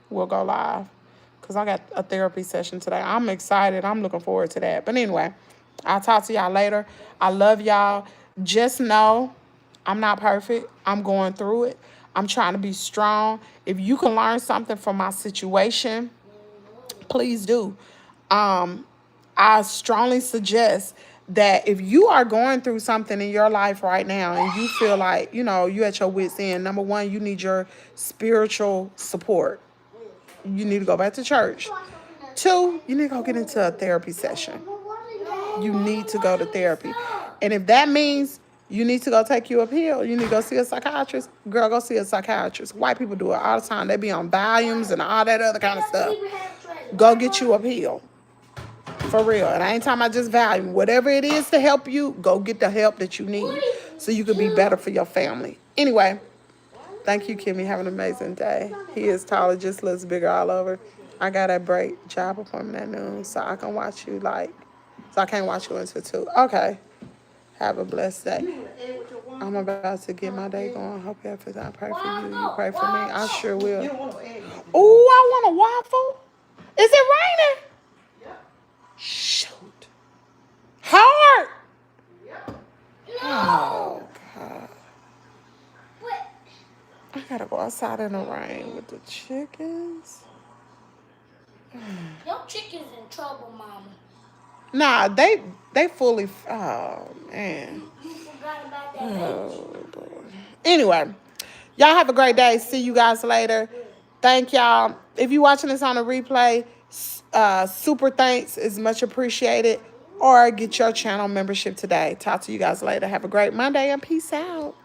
We'll go live. Because I got a therapy session today. I'm excited. I'm looking forward to that. But anyway, I'll talk to y'all later. I love y'all. Just know I'm not perfect. I'm going through it. I'm trying to be strong. If you can learn something from my situation, please do. I strongly suggest that if you are going through something in your life right now and you feel like, you at your wit's end, number one, you need your spiritual support. You need to go back to church. Two, you need to go get into a therapy session. You need to go to therapy. And if that means you need to go take you a pill, you need to go see a psychiatrist, girl, go see a psychiatrist. White people do it all the time. They be on volumes and all that other kind of stuff. Go get you a pill. For real. And I ain't talking about just value. Whatever it is to help you, go get the help that you need so you can be better for your family. Anyway, thank you, Kimmy. Have an amazing day. He is taller, just looks bigger all over. I got a break job appointment at noon, so I can watch you so I can't watch you until 2. Okay. Have a blessed day. I'm about to get my day going. Hope you have I pray for you. You pray for me. I sure will. Oh, I want a waffle. Is it raining? Shoot. Hard. Oh, God. I gotta go outside in the rain with the chickens. Your chicken's in trouble, mama. Nah, they fully. Oh, man. You forgot about that. Oh, boy. Anyway, y'all have a great day. See you guys later. Thank y'all. If you're watching this on a replay, super thanks is much appreciated. Or get your channel membership today. Talk to you guys later. Have a great Monday and peace out.